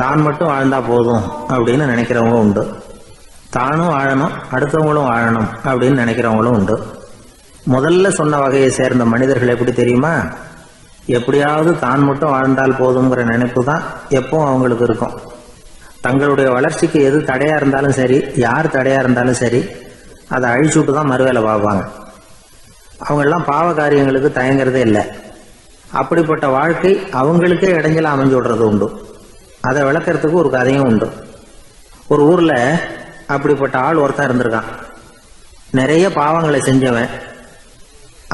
தான் மட்டும் வாழ்ந்தா போதும் அப்படின்னு நினைக்கிறவங்க உண்டு. தானும் வாழணும், அடுத்தவங்களும் வாழணும் அப்படின்னு நினைக்கிறவங்களும் உண்டு. முதல்ல சொன்ன வகையை சேர்ந்த மனிதர்கள் எப்படி தெரியுமா? எப்படியாவது தான் மட்டும் வாழ்ந்தால் போதுங்கிற நினைப்பு தான் எப்பவும் அவங்களுக்கு இருக்கும். தங்களுடைய வளர்ச்சிக்கு எது தடையா இருந்தாலும் சரி, யார் தடையா இருந்தாலும் சரி, அதை அழிச்சுட்டு தான் மறுவேலை பார்ப்பாங்க. அவங்கெல்லாம் பாவ காரியங்களுக்கு தயங்குறதே இல்லை. அப்படிப்பட்ட வாழ்க்கை அவங்களுக்கே இடைஞ்சல அமைஞ்சு விடுறது உண்டு. அதை விளக்கறதுக்கு ஒரு கதையும் உண்டு. ஒரு ஊர்ல அப்படிப்பட்ட ஆள் ஒருத்தன் இருந்திருக்கான். நிறைய பாவங்களை செஞ்சவன்.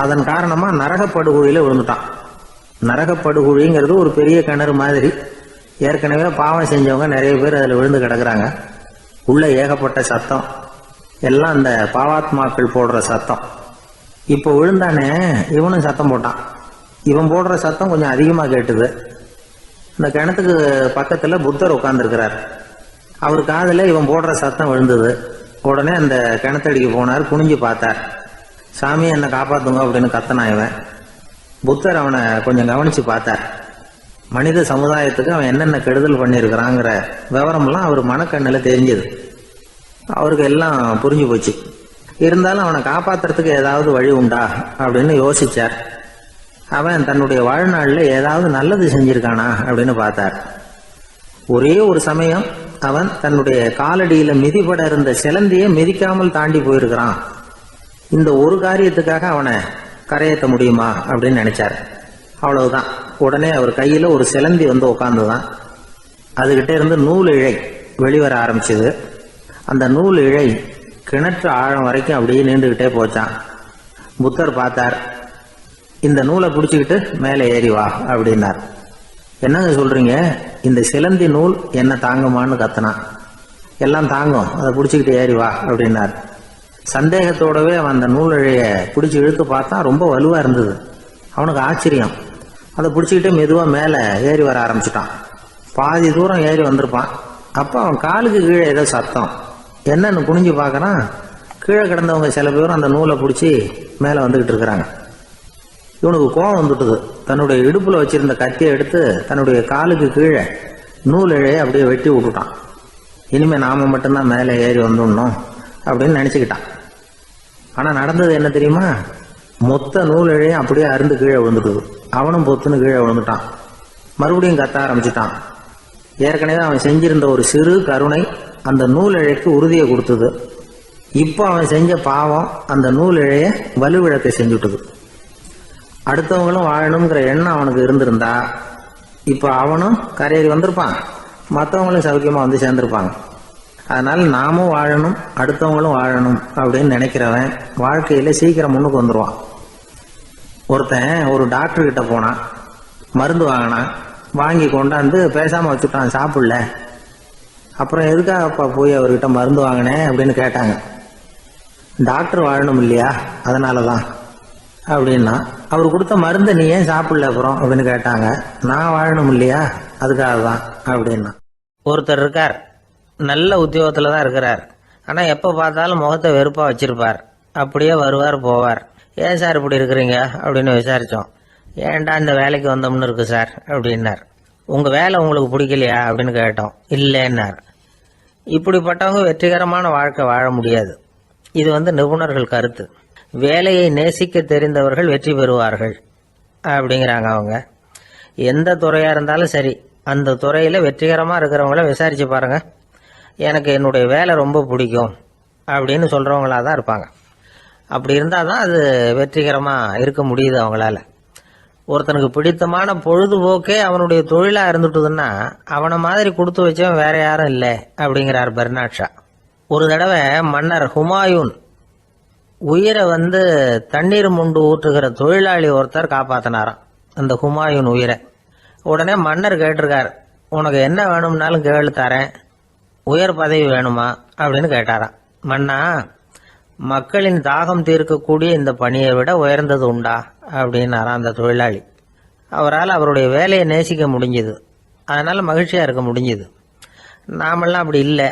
அதன் காரணமா நரகப்படுகொழியில விழுந்துட்டான். நரகப்படுகொழிங்கிறது ஒரு பெரிய கிணறு மாதிரி. ஏற்கனவே பாவம் செஞ்சவங்க நிறைய பேர் அதில் விழுந்து கிடக்குறாங்க. உள்ள ஏகப்பட்ட சத்தம், எல்லாம் அந்த பாவாத்மாக்கள் போடுற சத்தம். இப்போ விழுந்தானே இவனும் சத்தம் போட்டான். இவன் போடுற சத்தம் கொஞ்சம் அதிகமாக கேட்டுது. இந்த கிணத்துக்கு பக்கத்தில் புத்தர் உட்கார்ந்துருக்கிறார். அவர் காதில் இவன் போடுற சத்தம் விழுந்தது. உடனே அந்த கிணத்தடிக்கு போனார். குனிஞ்சு பார்த்தார். சாமி என்னை காப்பாத்துங்க அப்படின்னு கத்தனா இவன். புத்தர் அவனை கொஞ்சம் கவனிச்சு பார்த்தார். மனித சமுதாயத்துக்கு அவன் என்னென்ன கெடுதல் பண்ணியிருக்கிறாங்கிற விவரம்லாம் அவர் மனக்கண்ணில் தெரிஞ்சது. அவருக்கு எல்லாம் புரிஞ்சு போச்சு. இருந்தாலும் அவனை காப்பாத்துறதுக்கு ஏதாவது வழி உண்டா அப்படின்னு யோசிச்சார். அவன் தன்னுடைய வாழ்நாளில் ஏதாவது நல்லது செஞ்சிருக்கானா அப்படின்னு பார்த்தார். ஒரே ஒரு சமயம் அவன் தன்னுடைய காலடியில மிதிபட இருந்த சிலந்தியை மிதிக்காமல் தாண்டி போயிருக்கிறான். இந்த ஒரு காரியத்துக்காக அவனை கரையேற்ற முடியுமா அப்படின்னு நினைச்சார். அவ்வளவுதான். உடனே அவர் கையில ஒரு சிலந்தி வந்து உட்கார்ந்துதான். அதுகிட்ட இருந்து நூல் இழை வெளிவர ஆரம்பிச்சது. அந்த நூல் இழை கிணற்று ஆழம் வரைக்கும் அப்படியே நீண்டுகிட்டே போச்சான். புத்தர் பார்த்தார். இந்த நூலை பிடிச்சிக்கிட்டு மேலே ஏறி வா அப்படின்னார். என்னங்க சொல்றீங்க? இந்த சிலந்தி நூல் என்ன தாங்குமான்னு கத்தினான். எல்லாம் தாங்கும், அதை பிடிச்சிக்கிட்டு ஏறி வா அப்படின்னார். சந்தேகத்தோடவே அவன் அந்த நூல் இழைய பிடிச்சி இழுத்து பார்த்தா ரொம்ப வலுவா இருந்தது. அவனுக்கு ஆச்சரியம். அதை பிடிச்சிக்கிட்டே மெதுவாக மேலே ஏறி வர ஆரம்பிச்சிட்டான். பாதி தூரம் ஏறி வந்திருப்பான். அப்போ அவன் காலுக்கு கீழே ஏதோ சத்தம். என்னன்னு குனிஞ்சு பார்க்கறான். கீழே கிடந்தவங்க சில பேரும் அந்த நூலை பிடிச்சி மேலே வந்துகிட்டு இருக்கிறாங்க. இவனுக்கு கோபம் வந்துட்டுது. தன்னுடைய இடுப்புல வச்சிருந்த கத்தியை எடுத்து தன்னுடைய காலுக்கு கீழே நூல் இழையை அப்படியே வெட்டி விட்டுட்டான். இனிமே நாம மட்டும்தான் மேலே ஏறி வந்துடணும் அப்படின்னு நினைச்சுக்கிட்டான். ஆனா நடந்தது என்ன தெரியுமா? மொத்த நூல் இழையும் அப்படியே அருந்து கீழே விழுந்துட்டுது. அவனும் பொத்துன்னு கீழே விழுந்துட்டான். மறுபடியும் கத்த ஆரம்பிச்சுட்டான். ஏற்கனவே அவன் செஞ்சிருந்த ஒரு சிறு கருணை அந்த நூல் இழைக்கு உறுதியை கொடுத்தது. இப்போ அவன் செஞ்ச பாவம் அந்த நூல் இழைய வலுவிழக்க செஞ்சுட்டுது. அடுத்தவங்களும் வாழணுங்கிற எண்ணம் அவனுக்கு இருந்திருந்தா இப்போ அவனும் கரையேறி வந்திருப்பான், மற்றவங்களும் சௌக்கியமா வந்து சேர்ந்திருப்பாங்க. அதனால நாமும் வாழணும், அடுத்தவங்களும் வாழணும் அப்படின்னு நினைக்கிறவன் வாழ்க்கையில சீக்கிரம் முன்னுக்கு வந்துடுவான். ஒருத்தன் ஒரு டாக்டர் கிட்ட போனான். மருந்து வாங்கினான். வாங்கி கொண்டாந்து பேசாம வச்சுட்டான், சாப்பிடல. அப்புறம் எதுக்காகப்பா போய் அவர்கிட்ட மருந்து வாங்கினேன் அப்படின்னு கேட்டாங்க. டாக்டர் வாழணும் இல்லையா, அதனாலதான் அப்படின்னா. அவர் கொடுத்த மருந்தை நீ ஏன் சாப்பிடல அப்புறம் அப்படின்னு கேட்டாங்க. நான் வாழணும் இல்லையா, அதுக்காக தான் அப்படின்னா. ஒருத்தர் இருக்கார், நல்ல உத்தியோகத்துல தான் இருக்கிறார். ஆனா எப்ப பார்த்தாலும் முகத்தை வெறுப்பா வச்சிருப்பார். அப்படியே வருவார் போவார். ஏன் சார் இப்படி இருக்கிறீங்க அப்படின்னு விசாரிச்சோம். ஏன்டா இந்த வேலைக்கு வந்தோம்னு இருக்கு சார் அப்படின்னார். உங்க வேலை உங்களுக்கு பிடிக்கலையா அப்படின்னு கேட்டோம். இல்லைன்னார். இப்படிப்பட்டவங்க வெற்றிகரமான வாழ்க்கை வாழ முடியாது. இது நிபுணர்கள் கருத்து. வேலையை நேசிக்க தெரிந்தவர்கள் வெற்றி பெறுவார்கள் அப்படிங்கிறாங்க அவங்க. எந்த துறையா இருந்தாலும் சரி, அந்த துறையில வெற்றிகரமா இருக்கிறவங்கள விசாரிச்சு பாருங்க. எனக்கு என்னுடைய வேலை ரொம்ப பிடிக்கும் அப்படின்னு சொல்றவங்களா தான் இருப்பாங்க. அப்படி இருந்தாதான் அது வெற்றிகரமா இருக்க முடியுது அவங்களால. ஒருத்தனுக்கு பிடித்தமான பொழுதுபோக்கே அவனுடைய தொழிலா இருந்துட்டுதுன்னா அவனை மாதிரி கொடுத்து வச்சவன் வேற யாரும் இல்லை அப்படிங்கிறார் பெர்னாட் ஷா. ஒரு தடவை மன்னர் ஹுமாயூன் உயிரை தண்ணீர் முண்டு ஊற்றுகிற தொழிலாளி ஒருத்தர் காப்பாத்தினாராம் அந்த ஹுமாயூன் உயிரை. உடனே மன்னர் கேட்டிருக்கார், உனக்கு என்ன வேணும்னாலும் கேளு தரேன், உயர் பதவி வேணுமா அப்படின்னு கேட்டாராம். மன்னா, மக்களின் தாகம் தீர்க்கக்கூடிய இந்த பணியை விட உயர்ந்தது உண்டா அப்படின்னாராம் அந்த தொழிலாளி. அவரால் அவருடைய வேலையை நேசிக்க முடிஞ்சது. அதனால மகிழ்ச்சியா இருக்க முடிஞ்சது. நாமெல்லாம் அப்படி இல்லை.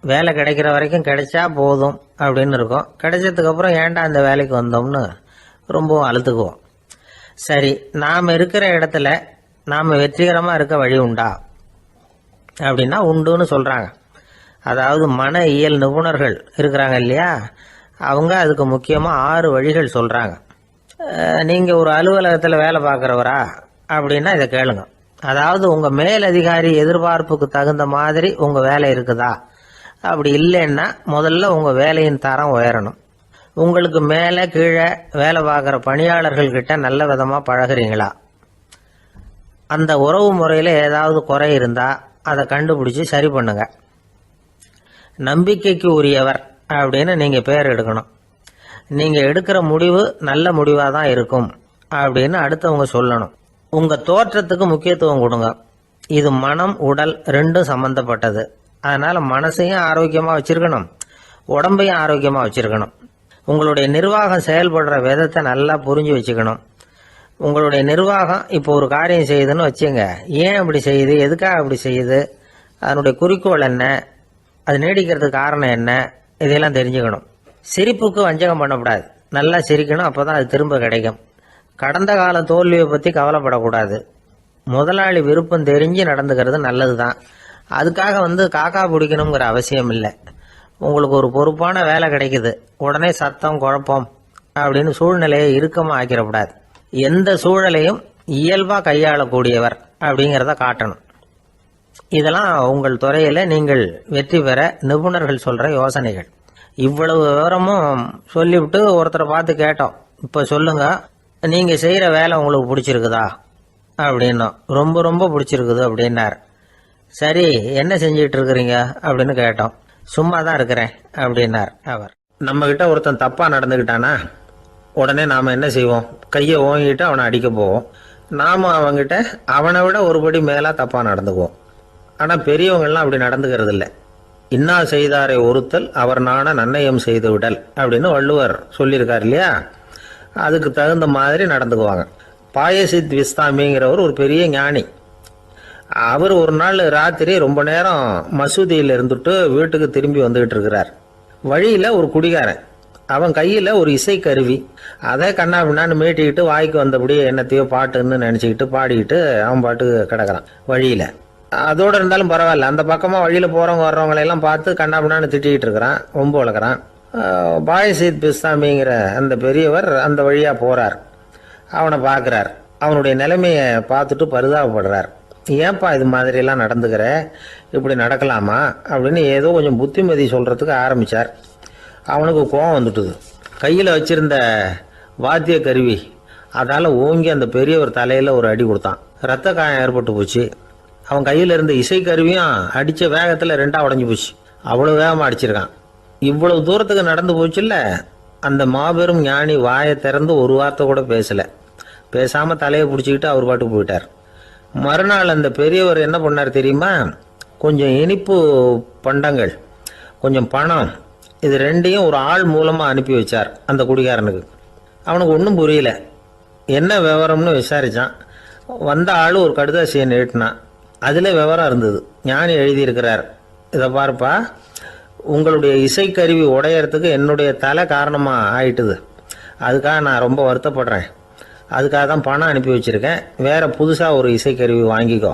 வேலை கிடைக்கிற வரைக்கும் கிடைச்சா போதும் அப்படின்னு இருக்கோம். கிடைச்சதுக்கு அப்புறம் ஏன்டா அந்த வேலைக்கு வந்தோம்னு ரொம்பவும் அழுத்துக்குவோம். சரி, நாம் இருக்கிற இடத்துல நாம் வெற்றிகரமா இருக்க வழி உண்டா? அப்படின்னா உண்டுன்னு சொல்கிறாங்க. அதாவது மன இயல் நிபுணர்கள் இருக்கிறாங்க இல்லையா, அவங்க அதுக்கு முக்கியமாக 6 வழிகள் சொல்கிறாங்க. நீங்கள் ஒரு அலுவலகத்தில் வேலை பார்க்குறவரா அப்படின்னா இதை கேளுங்க. அதாவது உங்கள் மேலதிகாரி எதிர்பார்ப்புக்கு தகுந்த மாதிரி உங்கள் வேலை இருக்குதா? அப்படி இல்லைன்னா முதல்ல உங்கள் வேலையின் தரம் உயரணும். உங்களுக்கு மேலே கீழே வேலை பார்க்குற பணியாளர்கள்கிட்ட நல்ல விதமாக பழகுறீங்களா? அந்த உறவு முறையில் ஏதாவது குறை இருந்தால் அதை கண்டுபிடிச்சி சரி பண்ணுங்க. நம்பிக்கைக்கு உரியவர் அப்படின்னு நீங்கள் பேர் எடுக்கணும். நீங்கள் எடுக்கிற முடிவு நல்ல முடிவாக தான் இருக்கும் அப்படின்னு அடுத்தவங்க சொல்லணும். உங்கள் தோற்றத்துக்கு முக்கியத்துவம் கொடுங்க. இது மனம் உடல் ரெண்டும் சம்பந்தப்பட்டது. அதனால் மனசையும் ஆரோக்கியமாக வச்சுருக்கணும், உடம்பையும் ஆரோக்கியமாக வச்சுருக்கணும். உங்களுடைய நிர்வாகம் செயல்படுற விதத்தை நல்லா புரிஞ்சு வச்சுக்கணும். உங்களுடைய நிர்வாகம் இப்போ ஒரு காரியம் செய்யுதுன்னு வச்சுங்க, ஏன் அப்படி செய்யுது, எதுக்காக அப்படி செய்யுது, அதனுடைய குறிக்கோள் என்ன, அது நீடிக்கிறதுக்கு காரணம் என்ன, இதையெல்லாம் தெரிஞ்சுக்கணும். சிரிப்புக்கு வஞ்சகம் பண்ணக்கூடாது, நல்லா சிரிக்கணும், அப்போ தான் அது திரும்ப கிடைக்கும். கடந்த கால தோல்வியை பற்றி கவலைப்படக்கூடாது. முதலாளி விருப்பம் தெரிஞ்சு நடந்துக்கிறது நல்லது தான். அதுக்காக காக்கா பிடிக்கணுங்கிற அவசியம் இல்லை. உங்களுக்கு ஒரு பொறுப்பான வேலை கிடைக்குது, உடனே சத்தம் குழப்பம் அப்படின்னு சூழ்நிலையை இறுக்கமாக ஆக்கிடக்கூடாது. எந்த சூழலையும் இயல்பாக கையாளக்கூடியவர் அப்படிங்கிறத காட்டணும். இதெல்லாம் உங்கள் துறையில் நீங்கள் வெற்றி பெற நிபுணர்கள் சொல்கிற யோசனைகள். இவ்வளவு விவரமும் சொல்லிவிட்டு ஒருத்தரை பார்த்து கேட்டோம், இப்போ சொல்லுங்க, நீங்கள் செய்கிற வேலை உங்களுக்கு பிடிச்சிருக்குதா அப்படின்னோம். ரொம்ப ரொம்ப பிடிச்சிருக்குது அப்படின்னார். சரி, என்ன செஞ்சிட்டு இருக்கிறீங்க அப்படின்னு கேட்டோம். சும்மா தான் இருக்கிறேன் அப்படின்னார் அவர். நம்மக்கிட்ட ஒருத்தன் தப்பாக நடந்துக்கிட்டானா உடனே நாம் என்ன செய்வோம், கையை ஓங்கிட்டு அவனை அடிக்க போவோம். நாம் அவங்ககிட்ட அவனை விட ஒருபடி மேலாக தப்பாக நடந்துக்குவோம். ஆனால் பெரியவங்கள்லாம் அப்படி நடந்துக்கிறது இல்லை. இன்னா செய்தாரை ஒருத்தல் அவர் நாண நன்னயம் செய்து விடல் அப்படின்னு வள்ளுவர் சொல்லியிருக்கார் இல்லையா, அதுக்கு தகுந்த மாதிரி நடந்துக்குவாங்க. பாயசித் விஸ்தாமிங்கிறவர் ஒரு பெரிய ஞானி. அவர் ஒரு நாள் ராத்திரி ரொம்ப நேரம் மசூதியில் இருந்துட்டு வீட்டுக்கு திரும்பி வந்துகிட்டு இருக்கிறார். வழியில் ஒரு குடிகாரன், அவன் கையில் ஒரு இசைக்கருவி, அதை கண்ணா பின்னான்னு மீட்டிக்கிட்டு வாய்க்கு வந்தபடி என்னத்தையோ பாட்டுன்னு நினச்சிக்கிட்டு பாடிக்கிட்டு அவன் பாட்டுக்கு கிடக்கிறான் வழியில். அதோடு இருந்தாலும் பரவாயில்ல, அந்த பக்கமாக வழியில் போகிறவங்க வர்றவங்களையெல்லாம் பார்த்து கண்ணா பின்னான்னு திட்டிக்கிட்டு இருக்கிறான், ரொம்ப வளர்க்குறான். பாயசித் பிஸ்தாமிங்கிற அந்த பெரியவர் அந்த வழியாக போகிறார். அவனை பார்க்குறார். அவனுடைய நிலைமையை பார்த்துட்டு பரிதாபப்படுறார். ஏன்பா இது மாதிரியெல்லாம் நடந்துக்கிற, இப்படி நடக்கலாமா அப்படின்னு ஏதோ கொஞ்சம் புத்திமதி சொல்கிறதுக்கு ஆரம்பித்தார். அவனுக்கு கோபம் வந்துட்டுது. கையில் வச்சிருந்த வாத்திய கருவி அதால் ஓங்கி அந்த பெரியவர் தலையில் ஒரு அடி கொடுத்தான். ரத்த காயம் ஏற்பட்டு போச்சு. அவன் கையில் இருந்த இசைக்கருவியும் அடித்த வேகத்தில் 2ஆக உடஞ்சி போச்சு. அவ்வளோ வேகமாக அடிச்சிருக்கான். இவ்வளவு தூரத்துக்கு நடந்து போச்சுல்ல, அந்த மாபெரும் ஞானி வாயை திறந்து ஒரு வார்த்தை கூட பேசலை. பேசாமல் தலையை பிடிச்சிக்கிட்டு அவர் பாட்டுக்கு போயிட்டார். மறுநாள் அந்த பெரியவர் என்ன பண்ணார் தெரியுமா, கொஞ்சம் இனிப்பு பண்டங்கள், கொஞ்சம் பணம், இது ரெண்டையும் ஒரு ஆள் மூலமாக அனுப்பி வச்சார் அந்த குடிகாரனுக்கு. அவனுக்கு ஒன்றும் புரியல. என்ன விவரம்னு விசாரித்தான். வந்த ஆள் ஒரு கடுதாசியை நீட்டினான். அதில் விவரம் இருந்தது. ஞானி எழுதியிருக்கிறார், இதை பார்ப்பா, உங்களுடைய இசைக்கருவி உடையறதுக்கு என்னுடைய தலை காரணமாக ஆயிட்டுது. அதுக்காக நான் ரொம்ப வருத்தப்படுறேன். அதுக்காக தான் பணம் அனுப்பி வச்சுருக்கேன். வேறு புதுசாக ஒரு இசைக்கருவி வாங்கிக்கோ.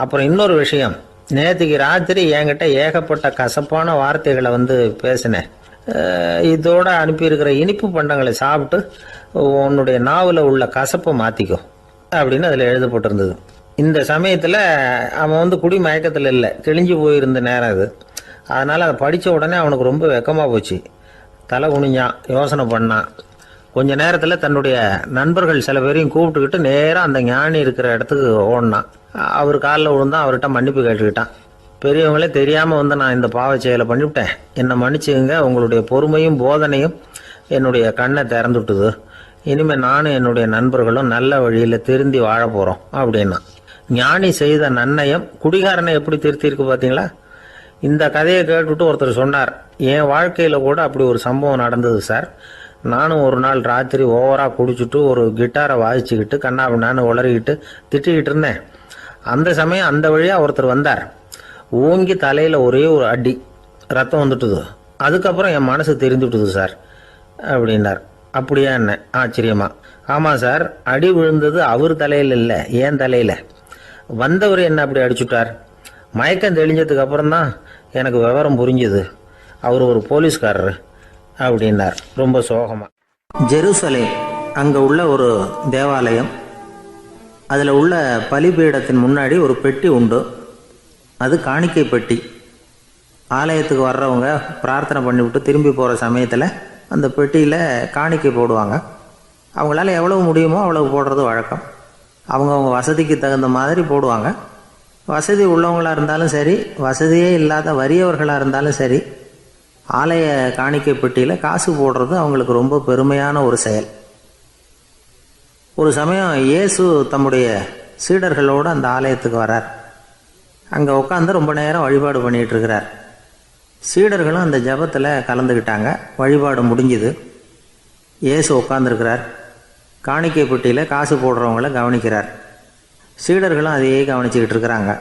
அப்புறம் இன்னொரு விஷயம், நேற்றுக்கு ராத்திரி என்கிட்ட ஏகப்பட்ட கசப்பான வார்த்தைகளை பேசினேன். இதோடு அனுப்பியிருக்கிற இனிப்பு பண்டங்களை சாப்பிட்டு உன்னுடைய நாவில் உள்ள கசப்பை மாற்றிக்கோ அப்படின்னு அதில் எழுதப்பட்டிருந்தது. இந்த சமயத்தில் அவன் குடி மயக்கத்தில் இல்லை, கிழிஞ்சு போயிருந்த நேரம் அது. அதனால் அதை படித்த உடனே அவனுக்கு ரொம்ப வெக்கமாக போச்சு. தலை குனிஞ்சான், யோசனை பண்ணான். கொஞ்ச நேரத்தில் தன்னுடைய நண்பர்கள் சில பேரையும் கூப்பிட்டுக்கிட்டு நேராக அந்த ஞானி இருக்கிற இடத்துக்கு ஓடினான். அவர் காலில் விழுந்தான், அவர்கிட்ட மன்னிப்பு கேட்டுக்கிட்டான். பெரியவங்களே தெரியாமல் நான் இந்த பாவ செயலை பண்ணிவிட்டேன், என்னை மன்னிச்சுங்க, உங்களுடைய பொறுமையும் போதனையும் என்னுடைய கண்ணை திறந்துட்டுது. இனிமேல் நானும் என்னுடைய நண்பர்களும் நல்ல வழியில் திருந்தி வாழ போகிறோம் அப்படின்னா. ஞானி செய்த நன்னயம் குடிகாரனை எப்படி திருத்திருக்கு பார்த்தீங்களா? இந்த கதையை கேட்டுவிட்டு ஒருத்தர் சொன்னார், என் வாழ்க்கையில் கூட அப்படி ஒரு சம்பவம் நடந்தது சார். நானும் ஒரு நாள் ராத்திரி ஓவராக குடிச்சிட்டு ஒரு கிட்டாரை வாசிச்சுக்கிட்டு கண்ணாபின்னான்னு உளறிக்கிட்டு திட்டிக்கிட்டு இருந்தேன். அந்த சமயம் அந்த வழியாக ஒருத்தர் வந்தார். ஓங்கி தலையில் ஒரே ஒரு அடி, ரத்தம் வந்துட்டுது. அதுக்கப்புறம் என் மனசு தெரிஞ்சுட்டுது சார் அப்படின்னார். அப்படியா என்ன ஆச்சரியமா? ஆமாம் சார், அடி விழுந்தது அவர் தலையில் இல்லை, என் தலையில். வந்தவர் என்ன அப்படி அடிச்சுட்டார்? மயக்கம் தெளிஞ்சதுக்கு அப்புறம்தான் எனக்கு விவரம் புரிஞ்சுது, அவர் ஒரு போலீஸ்காரரு அப்படின்னார் ரொம்ப சோகமாக. ஜெருசலேம் அங்கே உள்ள ஒரு தேவாலயம், அதில் உள்ள பலிபீடத்தின் முன்னாடி ஒரு பெட்டி உண்டு. அது காணிக்கை பெட்டி. ஆலயத்துக்கு வர்றவங்க பிரார்த்தனை பண்ணிவிட்டு திரும்பி போகிற சமயத்தில் அந்த பெட்டியில் காணிக்கை போடுவாங்க. அவங்களால எவ்வளவு முடியுமோ அவ்வளவு போடுறது வழக்கம். அவங்கவுங்க வசதிக்கு தகுந்த மாதிரி போடுவாங்க. வசதி உள்ளவங்களாக இருந்தாலும் சரி, வசதியே இல்லாத வறியவர்களாக இருந்தாலும் சரி, ஆலய காணிக்கை பெட்டியில் காசு போடுறது அவங்களுக்கு ரொம்ப பெருமையான ஒரு செயல். ஒரு சமயம் இயேசு தம்முடைய சீடர்களோடு அந்த ஆலயத்துக்கு வரார். அங்கே உட்காந்து ரொம்ப நேரம் வழிபாடு பண்ணிகிட்டு இருக்கிறார். சீடர்களும் அந்த ஜபத்தில் கலந்துக்கிட்டாங்க. வழிபாடு முடிஞ்சுது. இயேசு உட்காந்துருக்கிறார். காணிக்கை பெட்டியில் காசு போடுறவங்கள கவனிக்கிறார். சீடர்களும் அதையே கவனிச்சுக்கிட்டு இருக்கிறாங்க.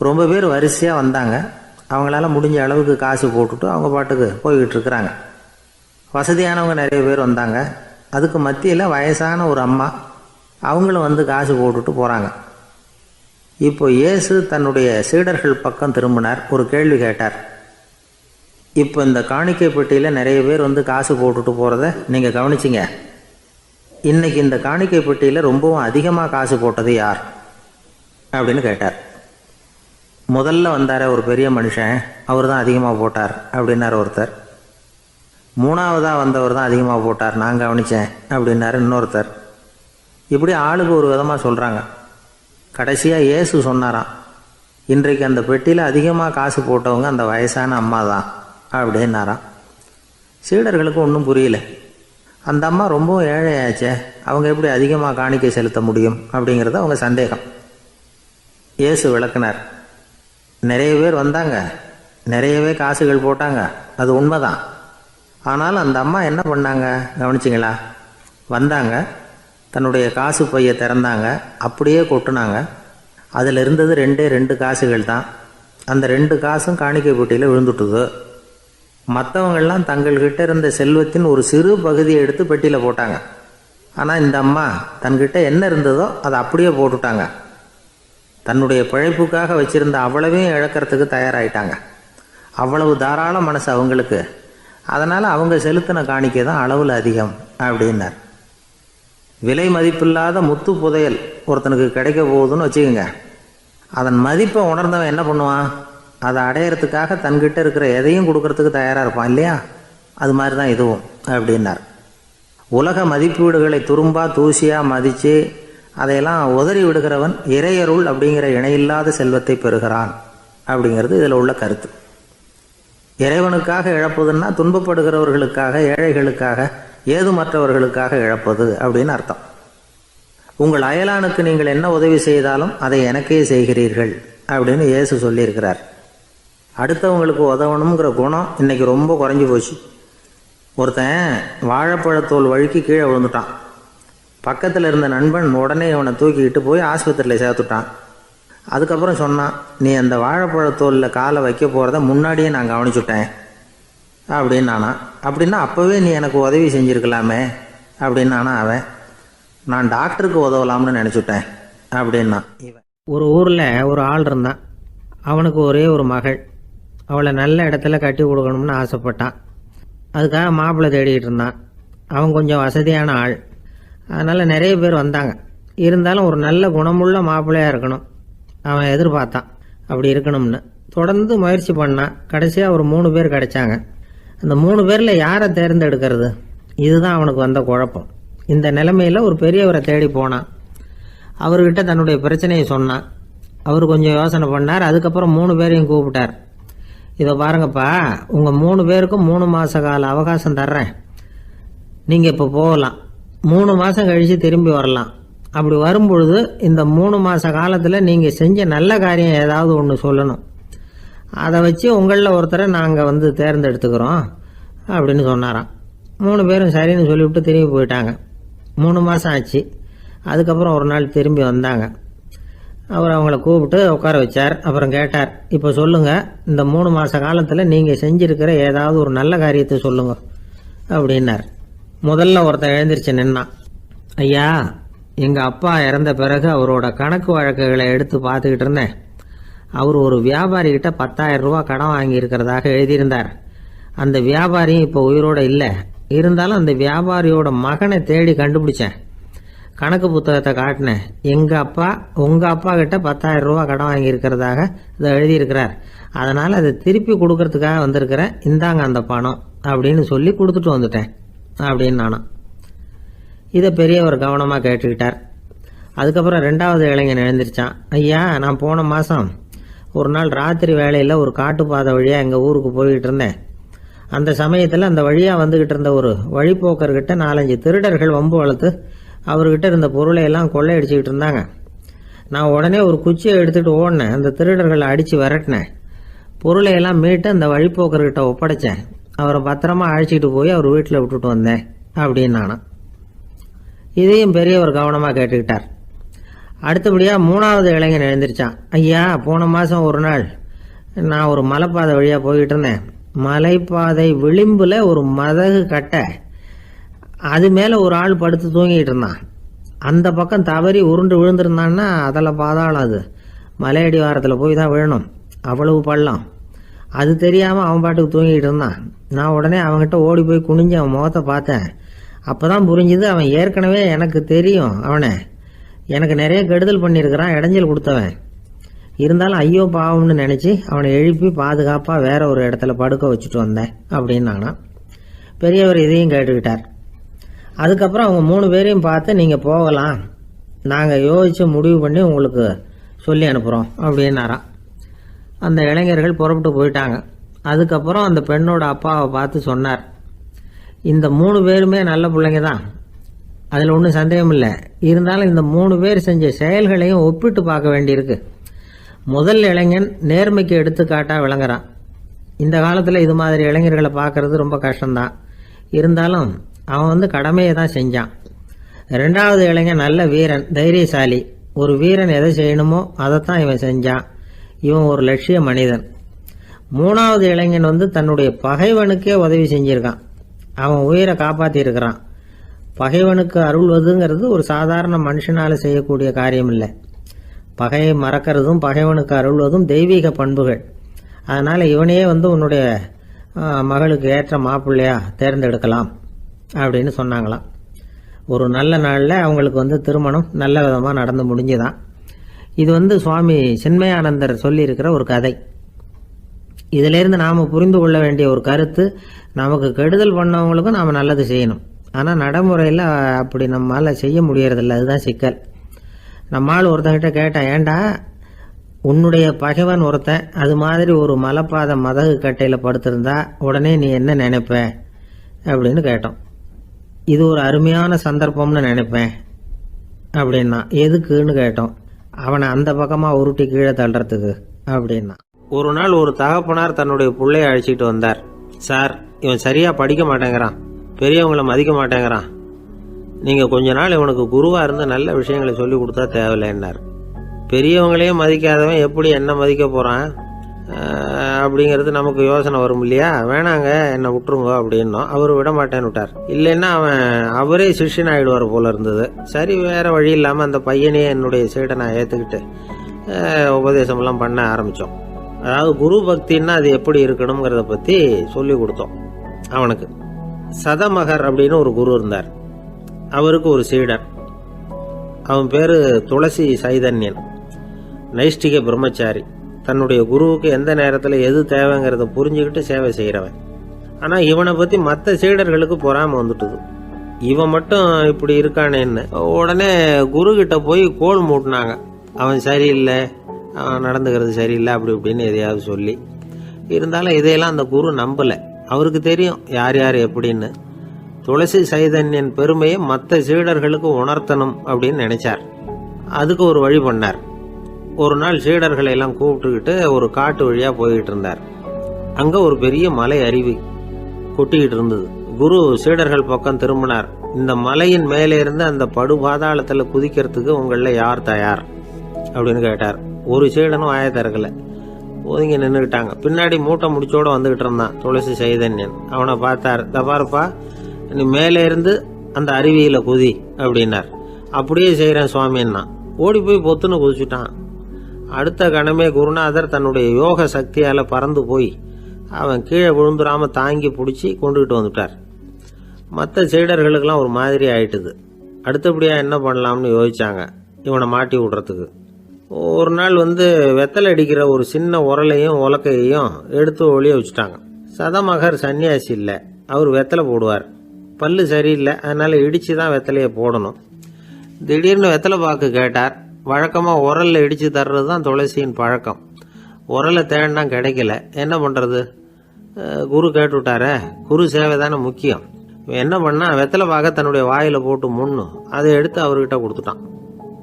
ரொம்ப பேர் வரிசையாக வந்தாங்க. அவங்களால முடிஞ்ச அளவுக்கு காசு போட்டுட்டு அவங்க பாட்டுக்கு போய்கிட்டு இருக்கிறாங்க. வசதியானவங்க நிறைய பேர் வந்தாங்க. அதுக்கு மத்தியில் வயசான ஒரு அம்மா, அவங்களும் வந்து காசு போட்டுட்டு போகிறாங்க. இப்போ இயேசு தன்னுடைய சீடர்கள் பக்கம் திரும்பினார். ஒரு கேள்வி கேட்டார். இப்போ இந்த காணிக்கை பெட்டியில் நிறைய பேர் வந்து காசு போட்டுட்டு போகிறத நீங்கள் கவனிச்சிங்க. இன்றைக்கி இந்த காணிக்கை பெட்டியில் ரொம்பவும் அதிகமாக காசு போட்டது யார் அப்படின்னு கேட்டார். முதல்ல வந்தார ஒரு பெரிய மனுஷன், அவர் தான் அதிகமாக போட்டார் அப்படின்னார் ஒருத்தர். மூணாவதாக வந்தவர் தான் அதிகமாக போட்டார், நான் கவனித்தேன் அப்படின்னாரு இன்னொருத்தர். இப்படி ஆளுக்கு ஒரு விதமாக சொல்கிறாங்க. கடைசியாக இயேசு சொன்னாராம், இன்றைக்கு அந்த பெட்டியில் அதிகமாக காசு போட்டவங்க அந்த வயசான அம்மா தான் அப்படின்னாராம். சீடர்களுக்கு ஒன்றும் புரியல. அந்த அம்மா ரொம்பவும் ஏழையாச்சே, அவங்க எப்படி அதிகமாக காணிக்கை செலுத்த முடியும் அப்படிங்கிறது அவங்க சந்தேகம். இயேசு விளக்குனார். நிறைய பேர் வந்தாங்க, நிறையவே காசுகள் போட்டாங்க, அது உண்மைதான். ஆனாலும் அந்த அம்மா என்ன பண்ணாங்க கவனிச்சிங்களா? வந்தாங்க, தன்னுடைய காசு பையை திறந்தாங்க, அப்படியே கொட்டுனாங்க. அதில் இருந்தது ரெண்டு காசுகள் தான். அந்த 2 காசும் காணிக்கை பெட்டியில் விழுந்துட்டுது. மற்றவங்கள்லாம் தங்கள்கிட்ட இருந்த செல்வத்தின் ஒரு சிறு பகுதியை எடுத்து பெட்டியில் போட்டாங்க. ஆனால் இந்த அம்மா தன்கிட்ட என்ன இருந்ததோ அதை அப்படியே போட்டுட்டாங்க. தன்னுடைய பிழைப்புக்காக வச்சுருந்த அவ்வளவையும் இழக்கிறதுக்கு தயாராகிட்டாங்க. அவ்வளவு தாராள மனசு அவங்களுக்கு. அதனால் அவங்க செலுத்தின காணிக்கை தான் அளவில் அதிகம் அப்படின்னார். விலை மதிப்பில்லாத முத்து புதையல் ஒருத்தனுக்கு கிடைக்க போகுதுன்னு வச்சுக்கோங்க. அதன் மதிப்பை உணர்ந்தவன் என்ன பண்ணுவான்? அதை அடையிறதுக்காக தன்கிட்ட இருக்கிற எதையும் கொடுக்கறதுக்கு தயாராக இருப்பான் இல்லையா? அது மாதிரி தான் இதுவும் அப்படின்னார். உலக மதிப்பீடுகளை துரும்பா தூசியாக மதித்து அதையெல்லாம் உதறி விடுகிறவன் இறையருள் அப்படிங்கிற இணையில்லாத செல்வத்தை பெறுகிறான் அப்படிங்கிறது இதில் உள்ள கருத்து. இறைவனுக்காக இழப்பதுன்னா துன்பப்படுகிறவர்களுக்காக, ஏழைகளுக்காக, ஏதுமற்றவர்களுக்காக இழப்பது அப்படின்னு அர்த்தம். உங்கள் அயலானுக்கு நீங்கள் என்ன உதவி செய்தாலும் அதை எனக்கே செய்கிறீர்கள் அப்படின்னு இயேசு சொல்லியிருக்கிறார். அடுத்தவங்களுக்கு உதவணுங்கிற குணம் இன்றைக்கி ரொம்ப குறைஞ்சி போச்சு. ஒருத்தன் வாழைப்பழத்தோல் வழுக்கி கீழே விழுந்துட்டான். பக்கத்தில் இருந்த நண்பன் உடனே அவனை தூக்கிக்கிட்டு போய் ஆஸ்பத்திரியில் சேர்த்துட்டான். அதுக்கப்புறம் சொன்னான், நீ அந்த வாழைப்பழத்தோலில் காலை வைக்க போகிறத முன்னாடியே நான் கவனிச்சுட்டேன் அப்படின்னு நானா. அப்படின்னா அப்போவே நீ எனக்கு உதவி செஞ்சுருக்கலாமே அப்படின்னு நானா. அவன், நான் டாக்டருக்கு உதவலாம்னு நினச்சிட்டேன் அப்படின்னா. இவன் ஒரு ஊரில் ஒரு ஆள் இருந்தான். அவனுக்கு ஒரே ஒரு மகள். அவளை நல்ல இடத்துல கட்டி கொடுக்கணும்னு ஆசைப்பட்டான். அதுக்காக மாப்பிள்ளை தேடிக்கிட்டு இருந்தான். அவன் கொஞ்சம் வசதியான ஆள். அதனால் நிறைய பேர் வந்தாங்க. இருந்தாலும் ஒரு நல்ல குணமுள்ள மாப்பிள்ளையாக இருக்கணும் அவன் எதிர்பார்த்தான். அப்படி இருக்கணும்னு தொடர்ந்து முயற்சி பண்ணான். கடைசியாக ஒரு 3 பேர் கிடைச்சாங்க. அந்த 3 பேரில் யாரை தேர்ந்தெடுக்கிறது? இதுதான் அவனுக்கு வந்த குழப்பம். இந்த நிலைமையில் ஒரு பெரியவரை தேடி போனான். அவர்கிட்ட தன்னுடைய பிரச்சனையை சொன்னான். அவர் கொஞ்சம் யோசனை பண்ணார். அதுக்கப்புறம் 3 பேரையும் கூப்பிட்டார். இதை பாருங்கப்பா, உங்கள் 3 பேருக்கும் 3 மாத கால அவகாசம் தர்றேன். நீங்கள் இப்போ போகலாம். 3 மாதம் கழித்து திரும்பி வரலாம். அப்படி வரும்பொழுது இந்த 3 மாத காலத்தில் நீங்கள் செஞ்ச நல்ல காரியம் ஏதாவது ஒன்று சொல்லணும். அதை வச்சு உங்களில் ஒருத்தரை நாங்கள் வந்து தேர்ந்தெடுத்துக்கிறோம் அப்படின்னு சொன்னாராம். 3 பேரும் சரின்னு சொல்லிவிட்டு திரும்பி போயிட்டாங்க. 3 மாதம் ஆச்சு. அதுக்கப்புறம் ஒரு நாள் திரும்பி வந்தாங்க. அவர் அவங்கள கூப்பிட்டு உட்கார வச்சார். அப்புறம் கேட்டார், இப்போ சொல்லுங்கள், இந்த 3 மாத காலத்தில் நீங்கள் செஞ்சுருக்கிற ஏதாவது ஒரு நல்ல காரியத்தை சொல்லுங்க அப்படின்னார். முதல்ல ஒருத்தன் எழுந்திரிச்சு நின்னான். ஐயா, எங்கள் அப்பா இறந்த பிறகு அவரோட கணக்கு வழக்குகளை எடுத்து பார்த்துக்கிட்டு இருந்தேன். அவர் ஒரு வியாபாரிகிட்ட 10,000 ரூபா கடன் வாங்கி இருக்கிறதாக எழுதியிருந்தார். அந்த வியாபாரியும் இப்போ உயிரோட இல்லை. இருந்தாலும் அந்த வியாபாரியோட மகனை தேடி கண்டுபிடிச்சேன். கணக்கு புத்தகத்தை காட்டினேன். உங்கள் அப்பா கிட்ட 10,000 ரூபா கடன் வாங்கி இருக்கிறதாக இதை எழுதியிருக்கிறார். அதனால் அதை திருப்பி கொடுக்கறதுக்காக வந்திருக்கிறேன். இந்தாங்க அந்த பணம் அப்படின்னு சொல்லி கொடுத்துட்டு வந்துட்டேன் அப்படின்னு நானும். இதை பெரியவர் கவனமாக கேட்டுக்கிட்டார். அதுக்கப்புறம் 2வது இளைஞன் எழுந்திருச்சான். ஐயா, நான் போன மாதம் ஒரு நாள் ராத்திரி வேளையில் ஒரு காட்டுப்பாதை வழியாக எங்கள் ஊருக்கு போய்கிட்டு இருந்தேன். அந்த சமயத்தில் அந்த வழியாக வந்துக்கிட்டு இருந்த ஒரு வழிப்போக்கர்கிட்ட 4-5 திருடர்கள் வம்பு வளர்த்து அவர்கிட்ட இருந்த பொருளை எல்லாம் கொள்ளையடிச்சிக்கிட்டு இருந்தாங்க. நான் உடனே ஒரு குச்சியை எடுத்துகிட்டு ஓடினேன். அந்த திருடர்களை அடித்து விரட்டினேன். பொருளை எல்லாம் மீட்டு அந்த வழிப்போக்கர்கிட்ட ஒப்படைச்சேன். அவரை பத்திரமா அழைச்சிக்கிட்டு போய் அவர் வீட்டில் விட்டுட்டு வந்தேன் அப்படின்னு நானும். இதையும் பெரியவர் கவனமாக கேட்டுக்கிட்டார். அடுத்தபடியாக 3வது இளைஞன் எழுந்திருச்சான். ஐயா, போன மாதம் ஒரு நாள் நான் ஒரு மலைப்பாதை வழியாக போய்கிட்டு இருந்தேன். மலைப்பாதை விளிம்பில் ஒரு மதகு கட்டை, அது மேலே ஒரு ஆள் படுத்து தூங்கிட்டு இருந்தான். அந்த பக்கம் தவறி உருண்டு விழுந்திருந்தான்னா அதில் பாதாளம். அது மலையடி வாரத்தில் போய் தான் விழணும், அவ்வளவு பள்ளம். அது தெரியாமல் அவன் பாட்டுக்கு தூங்கிட்டு இருந்தான். நான் உடனே அவன்கிட்ட ஓடி போய் குனிஞ்சு அவன் முகத்தை பார்த்தேன். அப்போ தான் புரிஞ்சுது, அவன் ஏற்கனவே எனக்கு தெரியும். அவனை எனக்கு நிறைய கெடுதல் பண்ணியிருக்கிறான், இடைஞ்சல் கொடுத்தவன். இருந்தாலும் ஐயோ பாவம்னு நினச்சி அவனை எழுப்பி பாதுகாப்பாக வேற ஒரு இடத்துல படுக்க வச்சுட்டு வந்தேன் அப்படின்னானா. பெரியவர் இதையும் கேட்டுக்கிட்டார். அதுக்கப்புறம் அவங்க 3 பேரையும் பார்த்து நீங்கள் போகலாம், நாங்கள் யோசித்து முடிவு பண்ணி உங்களுக்கு சொல்லி அனுப்புகிறோம் அப்படின்னாராம். அந்த இளைஞர்கள் புறப்பட்டு போயிட்டாங்க. அதுக்கப்புறம் அந்த பெண்ணோட அப்பாவை பார்த்து சொன்னார், இந்த 3 பேருமே நல்ல பிள்ளைங்க தான், அதில் ஒன்றும் சந்தேகம் இல்லை. இருந்தாலும் இந்த 3 பேர் செஞ்ச செயல்களையும் ஒப்பிட்டு பார்க்க வேண்டியிருக்கு. முதல் இளைஞன் நேர்மைக்கு எடுத்துக்காட்டாக விளங்குறான். இந்த காலத்தில் இது மாதிரி இளைஞர்களை பார்க்கறது ரொம்ப கஷ்டம்தான். இருந்தாலும் அவன் கடமையை தான் செஞ்சான். 2வது இளைஞன் நல்ல வீரன், தைரியசாலி. ஒரு வீரன் எதை செய்யணுமோ அதைத்தான் இவன் செஞ்சான். இவன் ஒரு லட்சிய மனிதன். 3வது இளைஞன் தன்னுடைய பகைவனுக்கே உதவி செஞ்சிருக்கான். அவன் உயிரை காப்பாற்றியிருக்கிறான். பகைவனுக்கு அருள்வதுங்கிறது ஒரு சாதாரண மனுஷனால் செய்யக்கூடிய காரியம் இல்லை. பகையை மறக்கிறதும் பகைவனுக்கு அருள்வதும் தெய்வீக பண்புகள். அதனால் இவனையே உன்னுடைய மகளுக்கு ஏற்ற மாப்பிள்ளையா தேர்ந்தெடுக்கலாம் அப்படின்னு சொன்னாங்களாம். ஒரு நல்ல நாளில் அவங்களுக்கு திருமணம் நல்ல விதமாக நடந்து முடிஞ்சுதான். இது சுவாமி சின்மயானந்தர் சொல்லியிருக்கிற ஒரு கதை. இதிலேருந்து நாம் புரிந்து கொள்ள வேண்டிய ஒரு கருத்து, நமக்கு கெடுதல் பண்ணவங்களுக்கும் நாம் நல்லது செய்யணும். ஆனால் நடைமுறையில் அப்படி நம்மளால் செய்ய முடியறதில்ல. அதுதான் சிக்கல். நம்மால் ஒருத்தங்கிட்ட கேட்டேன், ஏண்டா உன்னுடைய பகைவன் ஒருத்தன் அது மாதிரி ஒரு மலைப்பாதை மதகு கட்டையில் படுத்திருந்தா உடனே நீ என்ன நினைப்ப அப்படின்னு கேட்டோம். இது ஒரு அருமையான சந்தர்ப்பம்னு நினைப்பேன் அப்படின்னா. எதுக்குன்னு கேட்டோம். அவனை அந்த பக்கமாக உருட்டி கீழே தள்ளுறதுக்கு அப்படின்னா. ஒரு நாள் ஒரு தகப்பனார் தன்னுடைய பிள்ளைய அழைச்சிட்டு வந்தார். சார், இவன் சரியாக படிக்க மாட்டேங்கிறான், பெரியவங்களை மதிக்க மாட்டேங்கிறான், நீங்கள் கொஞ்ச நாள் இவனுக்கு குருவாக இருந்து நல்ல விஷயங்களை சொல்லி கொடுத்தா தேவையில்லைன்னார். பெரியவங்களையும் மதிக்காதவன் எப்படி என்ன மதிக்க போகிறான் அப்படிங்கிறது நமக்கு யோசனை வரும் இல்லையா? வேணாங்க, என்னை விட்டுருங்க அப்படின்னோம். அவர் விட மாட்டேன்னு விட்டார். இல்லைன்னா அவரே சிஷ்யன் ஆகிடுவார் போல இருந்தது. சரி, வேற வழி இல்லாமல் அந்த பையனையே என்னுடைய சீடனை ஏற்றுக்கிட்டு உபதேசமெல்லாம் பண்ண ஆரம்பித்தோம். அதாவது குரு பக்தின்னா அது எப்படி இருக்கணுங்கிறத பற்றி சொல்லி கொடுத்தோம் அவனுக்கு. சதமகர் அப்படின்னு ஒரு குரு இருந்தார். அவருக்கு ஒரு சீடன். அவன் பேர் துளசி சைதன்யன். நைஷ்டிக பிரம்மச்சாரி. தன்னுடைய குருவுக்கு எந்த நேரத்தில் எது தேவைங்கிறத புரிஞ்சுக்கிட்டு சேவை செய்கிறவன். ஆனால் இவனை பற்றி மற்ற சீடர்களுக்கு பொறாமை வந்துட்டுது. இவன் மட்டும் இப்படி இருக்கானேன்னு உடனே குரு கிட்ட போய் கோல் மூட்டினாங்க. அவன் சரியில்லை, அவன் நடந்துக்கிறது சரியில்லை, அப்படி இப்படின்னு எதையாவது சொல்லி. இருந்தாலும் இதையெல்லாம் அந்த குரு நம்பலை. அவருக்கு தெரியும் யார் யார் எப்படின்னு. துளசி சைதன்யன் பெருமையை மற்ற சீடர்களுக்கு உணர்த்தணும் அப்படின்னு நினைச்சார். அதுக்கு ஒரு வழி பண்ணார். ஒரு நாள் சீடர்களை எல்லாம் கூப்பிட்டுக்கிட்டு ஒரு காட்டு வழியா போய்கிட்டு இருந்தார். அங்க ஒரு பெரிய மலை அருவி கொட்டிக்கிட்டு இருந்தது. குரு சீடர்கள் பக்கம் திரும்பினார். இந்த மலையின் மேலே இருந்து அந்த படுபாதாளத்துல குதிக்கிறதுக்கு உங்கள யார் தயார் அப்படின்னு கேட்டார். ஒரு சீடனும் வாய திறக்கல, ஒதுங்கி நின்றுக்கிட்டாங்க. பின்னாடி மூட்டை முடிச்சோட வந்துகிட்டு இருந்தான் துளசி சைதன்யன். அவனை பார்த்தார். தப்பாருப்பா, நீ மேலே இருந்து அந்த அருவியில குதி அப்படின்னார். அப்படியே செய்கிறேன் சுவாமின்னா. ஓடி போய் பொத்துன்னு குதிச்சுட்டான். அடுத்த கணமே குருநாதர் தன்னுடைய யோக சக்தியால் பறந்து போய் அவன் கீழே விழுந்துடாம தாங்கி பிடிச்சி கொண்டுகிட்டு வந்துட்டார். மற்ற சீடர்களுக்கெல்லாம் ஒரு மாதிரி ஆயிட்டுது. அடுத்தபடியாக என்ன பண்ணலாம்னு யோசிச்சாங்க இவனை மாட்டி விடுறதுக்கு. ஒரு நாள் வெத்தலை அடிக்கிற ஒரு சின்ன உரலையும் உலக்கையையும் எடுத்து ஒளிய வச்சுட்டாங்க. சதமகர் சன்னியாசி இல்லை, அவர் வெத்தலை போடுவார். பல்லு சரியில்லை, அதனால இடிச்சு தான் வெத்தலையை போடணும். திடீர்னு வெத்தலை பாக்கு கேட்டார். வழக்கமாக உரலில் இடித்து தர்றது தான் துளசியின் பழக்கம். உரலை தேடினா கிடைக்கல, என்ன பண்ணுறது? குரு கேட்டுவிட்டாரே, குரு சேவை தானே முக்கியம். என்ன பண்ணா வெத்தலை பாக்க தன்னுடைய வாயில் போட்டு முன்னு அதை எடுத்து அவர்கிட்ட கொடுத்துட்டான்.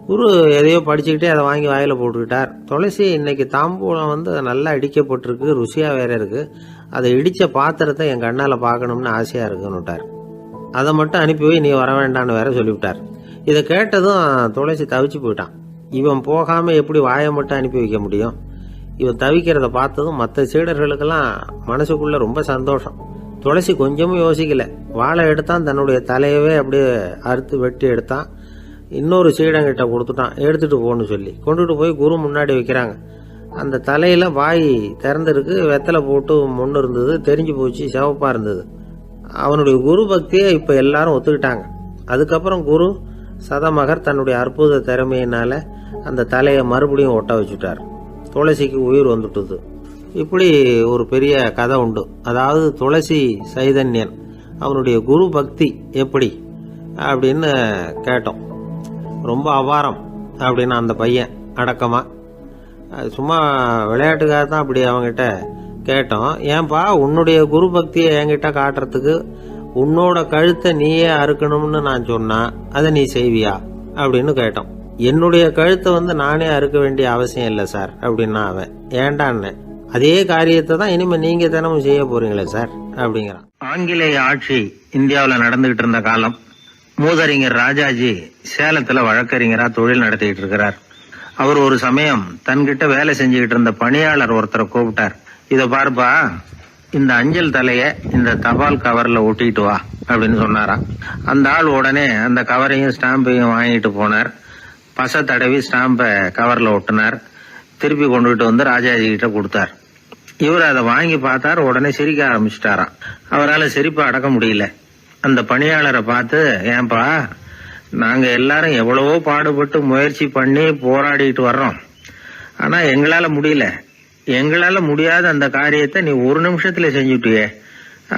குரு எதையோ படிச்சுக்கிட்டே அதை வாங்கி வாயில் போட்டுக்கிட்டார். துளசி இன்னைக்கு தாம்பூலம் நல்லா இடிக்கப்பட்டிருக்கு, ருசியாக வேற இருக்கு, அதை இடித்த பாத்திரத்தை என் கண்ணால் பார்க்கணும்னு ஆசையாக இருக்குன்னுட்டார். அதை மட்டும் அனுப்பி போய் நீ வர வேண்டான்னு வேற சொல்லிவிட்டார். இதை கேட்டதும் துளசி தவிச்சு போயிட்டான். இவன் போகாமல் எப்படி வாயை மட்டும் அனுப்பி வைக்க முடியும்? இவன் தவிக்கிறத பார்த்ததும் மற்ற சீடர்களுக்கெல்லாம் மனசுக்குள்ள ரொம்ப சந்தோஷம். துளசி கொஞ்சமும் யோசிக்கல, வாழை எடுத்தான், தன்னுடைய தலையவே அப்படியே அறுத்து வெட்டி எடுத்தான். இன்னொரு சீடங்கிட்ட கொடுத்துட்டான், எடுத்துட்டு போன்னு சொல்லி கொண்டுட்டு போய் குரு முன்னாடி வைக்கிறாங்க. அந்த தலையில வாய் திறந்திருக்கு, வெத்தலை போட்டு முன்னு இருந்தது, தெரிஞ்சு போச்சு, சிவப்பா இருந்தது. அவனுடைய குரு பக்தியை இப்ப எல்லாரும் ஒத்துக்கிட்டாங்க. அதுக்கப்புறம் குரு சதமகர் தன்னுடைய அற்புத திறமையினால அந்த தலையை மறுபடியும் ஒட்ட வச்சுட்டார். துளசிக்கு உயிர் வந்துட்டுது. இப்படி ஒரு பெரிய கதை உண்டு. அதாவது துளசி சைதன்யன் அவனுடைய குரு பக்தி எப்படி அப்படின்னு கேட்டோம். ரொம்ப அபாரம் அப்படின்னு அந்த பையன் அடக்கமா, சும்மா விளையாட்டுக்காக தான் அப்படி அவங்கிட்ட கேட்டோம். ஏன்பா உன்னுடைய குரு பக்தியை என்கிட்ட காட்டுறதுக்கு உன்னோட கழுத்தை நீயே அறுக்கணும்னு நான் சொன்னா அதை நீ செய்வியா அப்படின்னு கேட்டோம். என்னுடைய கழுத்தை நானே அறுக்க வேண்டிய அவசியம் இல்லை சார் அப்படின்னா அவன். ஏண்டான்னு, அதே காரியத்தை தான் இனிமே நீங்க தினமும் செய்ய போறீங்களே சார் அப்படிங்கிறான். ஆங்கிலேய ஆட்சி இந்தியாவில் நடந்துகிட்டு இருந்த காலம். மூதறிஞர் ராஜாஜி சேலத்துல வழக்கறிஞரா தொழில் நடத்திட்டு இருக்கிறார். அவர் ஒரு சமயம் தன்கிட்ட வேலை செஞ்சுக்கிட்டு இருந்த பணியாளர் ஒருத்தரை கூப்பிட்டார். இத பாருப்பா, இந்த அஞ்சல் தலைய இந்த தபால் கவர்ல ஒட்டிட்டு வா அப்படின்னு சொன்னாராம். அந்த ஆள் உடனே அந்த கவரையும் ஸ்டாம்பையும் வாங்கிட்டு போனார். பசை தடவி ஸ்டாம்பை கவர்ல ஒட்டினார். திருப்பி கொண்டுகிட்டு ராஜாஜி கிட்ட கொடுத்தார். இவர் அதை வாங்கி பார்த்தார். உடனே சிரிக்க ஆரம்பிச்சுட்டாராம். அவரால் சிரிப்பை அடக்க முடியல. அந்த பணியாளரை பார்த்து, ஏன்பா நாங்க எல்லாரும் எவ்வளவோ பாடுபட்டு முயற்சி பண்ணி போராடிட்டு வர்றோம், ஆனா எங்களால முடியல, எங்களால முடியாத அந்த காரியத்தை நீ ஒரு நிமிஷத்துல செஞ்சுட்டியே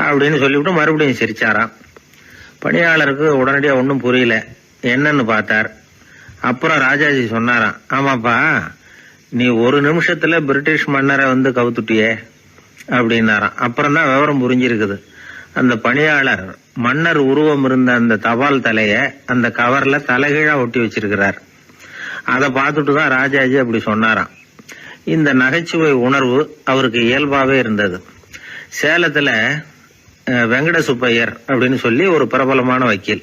அப்படின்னு சொல்லிவிட்டு மறுபடியும் சிரிச்சாராம். பணியாளருக்கு உடனடியா ஒன்னும் புரியல. என்னன்னு பார்த்தார். அப்புறம் ராஜாஜி சொன்னாராம், ஆமாப்பா நீ ஒரு நிமிஷத்துல பிரிட்டிஷ் மன்னரை கவுத்துட்டியே அப்படின்னாராம். அப்புறம் தான் விவரம் புரிஞ்சிருக்குது. அந்த பணியாளர் மன்னர் உருவம் இருந்த அந்த தபால் தலைய அந்த கவர்ல தலைகீழா ஒட்டி வச்சிருக்கிறார். அதை பார்த்துட்டு தான் ராஜாஜி அப்படி சொன்னாராம். இந்த நகைச்சுவை உணர்வு அவருக்கு இயல்பாவே இருந்தது. சேலத்துல வெங்கட சுப்பையர் அப்படின்னு சொல்லி ஒரு பிரபலமான வக்கீல்,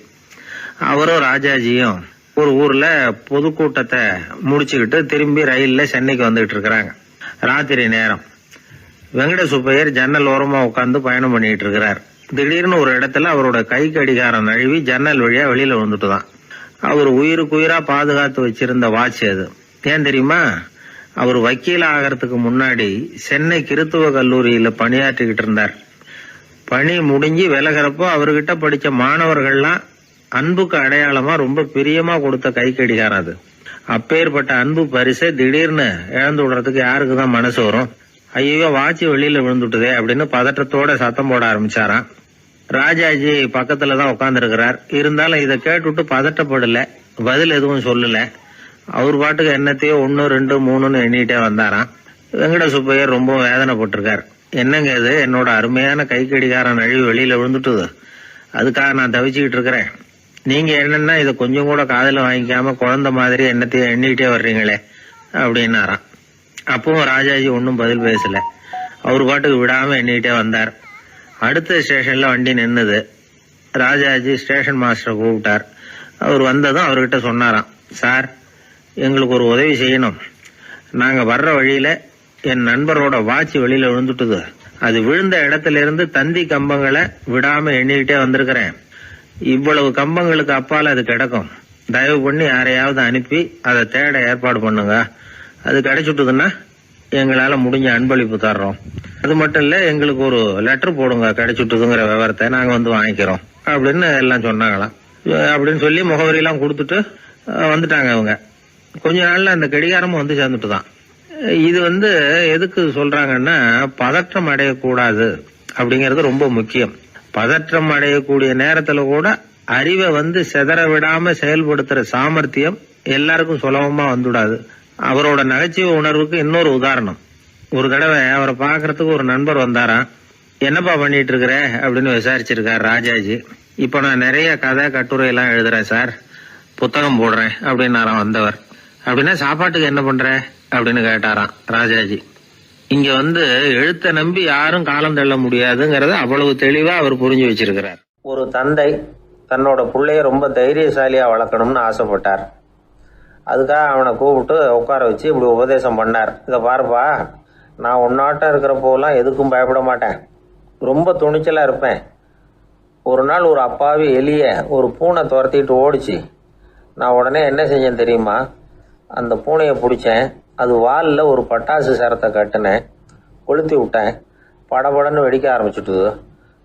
அவரும் ராஜாஜியும் ஒரு ஊர்ல பொதுக்கூட்டத்தை முடிச்சுக்கிட்டு திரும்பி ரயில்ல சென்னைக்கு வந்துகிட்டு இருக்கிறாங்க. ராத்திரி நேரம். வெங்கட சுப்பையர் ஜன்னல் ஓரமா உட்காந்து பயணம் பண்ணிட்டு இருக்கிறார். திடீர்னு ஒரு இடத்துல அவரோட கை கடிகாரம் நழுவி ஜன்னல் வழியா வெளியில வந்துட்டுதான். அவர் உயிருக்கு உயிரா பாதுகாத்து வச்சிருந்த வாட்ச் அது. ஏன் தெரியுமா? அவர் வக்கீல் ஆகிறதுக்கு முன்னாடி சென்னை கிறித்துவ கல்லூரியில பணியாற்றிக்கிட்டு இருந்தார். பணி முடிஞ்சு விலகிறப்போ அவர்கிட்ட படிச்ச மாணவர்கள்லாம் அன்புக்கு அடையாளமா ரொம்ப பிரியமா கொடுத்த கை கடிகாரம் அது. அப்பேற்பட்ட அன்பு பரிசை திடீர்னு இழந்து விடுறதுக்கு யாருக்குதான் மனசு வரும்? ஐயோ வாட்சி வெளியில விழுந்துட்டுதே அப்படின்னு பதற்றத்தோட சத்தம் போட ஆரம்பிச்சாராம். ராஜாஜி பக்கத்துலதான் உட்கார்ந்து இருக்கிறார். இருந்தாலும் இதை கேட்டுட்டு பதட்டப்படல, பதில் எதுவும் சொல்லல. அவர் பாட்டுக்கு என்னத்தையோ 1 2 3ன்னு எண்ணிட்டே வந்தாராம். வெங்கட சுப்பையர் ரொம்ப வேதனைப்பட்டிருக்கார். என்னங்க இது, என்னோட அருமையான கை கடிகாரம் நழுவி வெளியில விழுந்துட்டுது, அதுக்காக நான் தவிச்சுக்கிட்டு இருக்கிறேன். நீங்க என்னன்னா இதை கொஞ்சம் கூட காதுல வாங்கிக்காம குழந்தை மாதிரி என்னத்தையும் எண்ணிட்டே வர்றீங்களே அப்படின்னாராம். அப்பவும் ராஜாஜி ஒன்னும் பதில் பேசல. அவர் பாட்டுக்கு விடாம எண்ணிட்டே வந்தார். அடுத்த ஸ்டேஷன்ல வண்டி நின்னுது. ராஜாஜி ஸ்டேஷன் மாஸ்டரை கூப்பிட்டார். அவர் வந்ததும் அவர்கிட்ட சொன்னாராம், சார் எங்களுக்கு ஒரு உதவி செய்யணும். நாங்க வர்ற வழியில என் நண்பரோட வாட்ச் வெளியில விழுந்துட்டுது. அது விழுந்த இடத்துல இருந்து தந்தி கம்பங்களை விடாம எண்ணிக்கிட்டே வந்திருக்கிறேன். இவ்வளவு கம்பங்களுக்கு அப்பால அது கிடக்கும். தயவு பண்ணி யாரையாவது அனுப்பி அதை தேட ஏற்பாடு பண்ணுங்க அது கிடைச்சுட்டுதுன்னா எங்களால் முடிஞ்ச அன்பளிப்பு தர்றோம். அது மட்டும் இல்லை, எங்களுக்கு ஒரு லெட்டர் போடுங்க கிடைச்சுட்டுதுங்கிற விவரத்தை, நாங்கள் வந்து வாங்கிக்கிறோம் அப்படின்னு எல்லாம் சொன்னாங்களாம். அப்படின்னு சொல்லி முகவரியெல்லாம் கொடுத்துட்டு வந்துட்டாங்க அவங்க. கொஞ்ச நாள்ல அந்த கடிகாரமும் வந்து சேர்ந்துட்டு தான். இது வந்து எதுக்கு சொல்றாங்கன்னா, பதற்றம் அடையக்கூடாது அப்படிங்கிறது ரொம்ப முக்கியம். பதற்றம் அடையக்கூடிய நேரத்துல கூட அறிவை வந்து சிதற விடாம செயல்படுத்துற சாமர்த்தியம் எல்லாருக்கும் சுலபமா வந்துடாது. அவரோட நகைச்சுவை உணர்வுக்கு இன்னொரு உதாரணம். ஒரு தடவை அவரை பாக்குறதுக்கு ஒரு நண்பர் வந்தாராம். என்னப்பா பண்ணிட்டு இருக்கிற அப்படின்னு விசாரிச்சிருக்காரு ராஜாஜி. இப்ப நான் நிறைய கதை கட்டுரை எல்லாம் எழுதுறேன் சார், புத்தகம் போடுறேன் அப்படின்னாராம் வந்தவர். அப்படின்னா சாப்பாட்டுக்கு என்ன பண்ற அப்படின்னு கேட்டாராம் ராஜாஜி. இங்க வந்து எழுத்தை நம்பி யாரும் காலம் தள்ள முடியாதுங்கிறத அவ்வளவு தெளிவா அவர் புரிஞ்சு வச்சிருக்கிறார். ஒரு தந்தை தன்னோட பிள்ளைய ரொம்ப தைரியசாலியா வளர்க்கணும்னு ஆசைப்பட்டார். அதுக்காக அவனை கூப்பிட்டு உட்கார வச்சு இப்படி உபதேசம் பண்ணார். இதை பாருப்பா, நான் உன்னாட்டம் இருக்கிறப்போலாம் எதுக்கும் பயப்பட மாட்டேன், ரொம்ப துணிச்சலா இருப்பேன். ஒரு நாள் ஒரு அப்பாவி எலிய ஒரு பூனை துரத்திட்டு ஓடிச்சு. நான் உடனே என்ன செஞ்சேன் தெரியுமா? அந்த பூனையை பிடிச்சேன், அது வாலில் ஒரு பட்டாசு சரத்தை கட்டினேன், கொளுத்தி விட்டேன், படபடன்னு வெடிக்க ஆரம்பிச்சுட்டுது.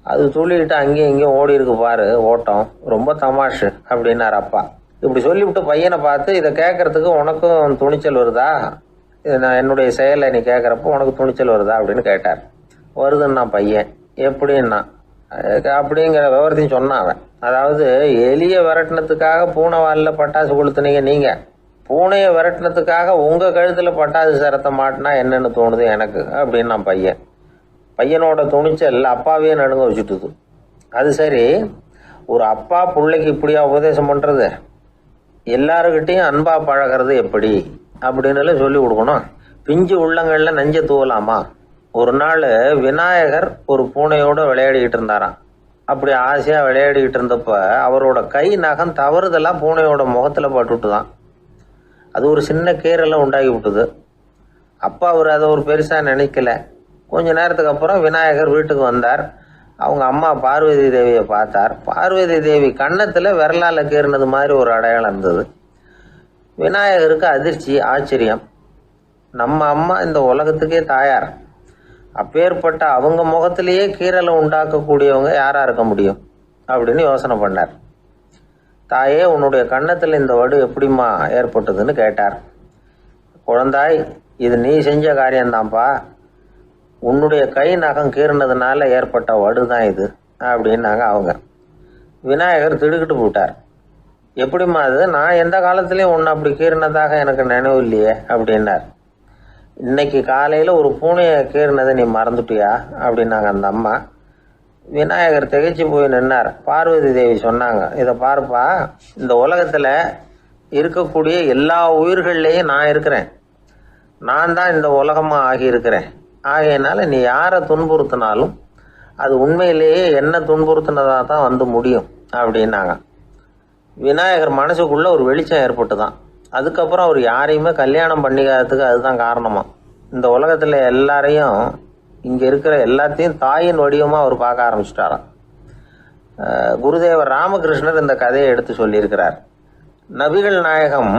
அது துள்ளிக்கிட்டு அங்கேயும் இங்கேயும் ஓடி இருக்கு பாரு ஓட்டம், ரொம்ப தமாஷு அப்படின்னார் அப்பா. இப்படி சொல்லிவிட்டு பையனை பார்த்து, இதை கேட்கறதுக்கு உனக்கும் துணிச்சல் வருதா, நான் என்னுடைய செயலை நீ கேட்குறப்போ உனக்கு துணிச்சல் வருதா அப்படின்னு கேட்டார். வருதுன்னா பையன். எப்படின்னா அப்படிங்கிற விவரத்தையும் சொன்னான் அவன். அதாவது எலியை விரட்டினத்துக்காக பூனை வாலில் பட்டாசு கொளுத்துனீங்க நீங்க, பூனையை விரட்டினத்துக்காக உங்க கழுத்துல பட்டாசு சரத்தை மாட்டினா என்னன்னு தோணுது எனக்கு அப்படின்னா பையன். பையனோட துணிச்சல் அப்பாவையே நடுங்க வச்சுட்டுது. அது சரி, ஒரு அப்பா பிள்ளைக்கு இப்படியா உபதேசம் பண்றது? எல்லாருக்கிட்டையும் அன்பா பழகிறது எப்படி அப்படின்னு சொல்லி கொடுக்கணும். பிஞ்சு உள்ளங்கள்ல நஞ்ச தூவலாமா? ஒரு நாள் விநாயகர் ஒரு பூனையோட விளையாடிக்கிட்டு இருந்தாராம். அப்படி ஆசையா விளையாடிக்கிட்டு இருந்தப்ப அவரோட கை நகம் தவறுதெல்லாம் பூனையோட முகத்துல பட்டுட்டுதான். அது ஒரு சின்ன கீரலை உண்டாகி விட்டுது. அப்பா அவர் அதை ஒரு பெருசா நினைக்கல. கொஞ்ச நேரத்துக்கு அப்புறம் விநாயகர் வீட்டுக்கு வந்தார். அவங்க அம்மா பார்வதி தேவியை பார்த்தார். பார்வதி தேவி கன்னத்துல விரலால கீறினது மாதிரி ஒரு அடையாளம் இருந்தது. விநாயகருக்கு அதிர்ச்சி, ஆச்சரியம். நம்ம அம்மா இந்த உலகத்துக்கே தாயார், அப்பேற்பட்ட அவங்க முகத்திலேயே கீரலை உண்டாக்கக்கூடியவங்க யாரா இருக்க முடியும் அப்படின்னு யோசனை பண்ணார். தாயே, உன்னுடைய கன்னத்தில் இந்த வடு எப்படிம்மா ஏற்பட்டதுன்னு கேட்டார். குழந்தாய், இது நீ செஞ்ச காரியம்தான்ப்பா, உன்னுடைய கை நகம் கீறினதுனால ஏற்பட்ட வடு தான் இது அப்படின்னாங்க அவங்க. விநாயகர் திடுக்கிட்டு போட்டார். எப்படிம்மா அது? நான் எந்த காலத்திலையும் ஒன்று அப்படி கீறினதாக எனக்கு நினைவு இல்லையே அப்படின்னார். இன்னைக்கு காலையில் ஒரு பூனையை கீறினதை நீ மறந்துட்டியா அப்படின்னாங்க அந்த அம்மா. விநாயகர் திகைச்சு போய் நின்னார். பார்வதி தேவி சொன்னாங்க, இதை பாருப்பா, இந்த உலகத்தில் இருக்கக்கூடிய எல்லா உயிர்கள்லையும் நான் இருக்கிறேன், நான் தான் இந்த உலகமாக ஆகியிருக்கிறேன். ஆகையினால நீ யாரை துன்புறுத்தினாலும் அது உண்மையிலேயே என்ன துன்புறுத்தினதாக தான் வந்து முடியும் அப்படின்னாங்க. விநாயகர் மனசுக்குள்ள ஒரு வெளிச்சம் ஏற்பட்டு தான். அதுக்கப்புறம் அவர் யாரையுமே கல்யாணம் பண்ணிக்காததுக்கு அதுதான் காரணமா. இந்த உலகத்தில் எல்லாரையும், இங்கே இருக்கிற எல்லாத்தையும் தாயின் வடிவமாக அவர் பார்க்க ஆரம்பிச்சிட்டாராம். குருதேவர் ராமகிருஷ்ணர் இந்த கதையை எடுத்து சொல்லியிருக்கிறார். நபிகள் நாயகம்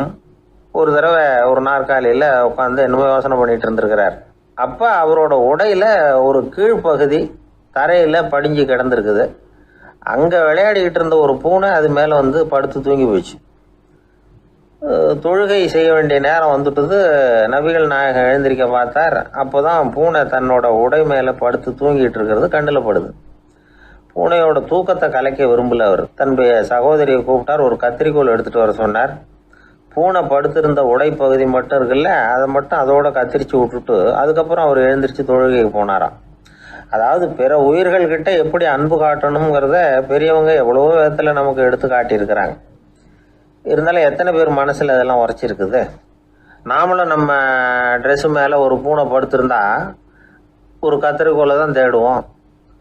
ஒரு தடவை ஒரு நாற்காலியில் உட்காந்து என்னமோ யோசனை பண்ணிட்டு இருந்திருக்கிறார். அப்போ அவரோட உடையில ஒரு கீழ்ப்பகுதி தரையில் படிஞ்சு கிடந்திருக்குது. அங்கே விளையாடிக்கிட்டு இருந்த ஒரு பூனை அது மேலே வந்து படுத்து தூங்கி போச்சு. தொழுகை செய்ய வேண்டிய நேரம் வந்துட்டுது. நபிகள் நாயகம் எழுந்திருக்க பார்த்தார். அப்போதான் பூனை தன்னோட உடை மேலே படுத்து தூங்கிட்டு இருக்கிறது கண்ணில் படுது. பூனையோட தூக்கத்தை கலைக்க விரும்பல அவர். தன்னுடைய சகோதரியை கூப்பிட்டார். ஒரு கத்திரிக்கோள் எடுத்துட்டு வர சொன்னார். பூனை படுத்திருந்த உடை பகுதி மட்டும் இருக்குல்ல, அதை மட்டும் அதோட கத்திரிச்சு விட்டுட்டு அதுக்கப்புறம் அவர் எழுந்திரிச்சு தொழுகைக்கு போனாராம். அதாவது பிற உயிர்கள்கிட்ட எப்படி அன்பு காட்டணுங்கிறத பெரியவங்க எவ்வளவோ விதத்தில் நமக்கு எடுத்து காட்டியிருக்கிறாங்க. இருந்தாலும் எத்தனை பேர் மனசில் அதெல்லாம் உரைச்சிருக்குது? நாமளும் நம்ம ட்ரெஸ்ஸு மேலே ஒரு பூனை படுத்திருந்தா ஒரு கத்திரிக்கோலை தான் தேடுவோம்,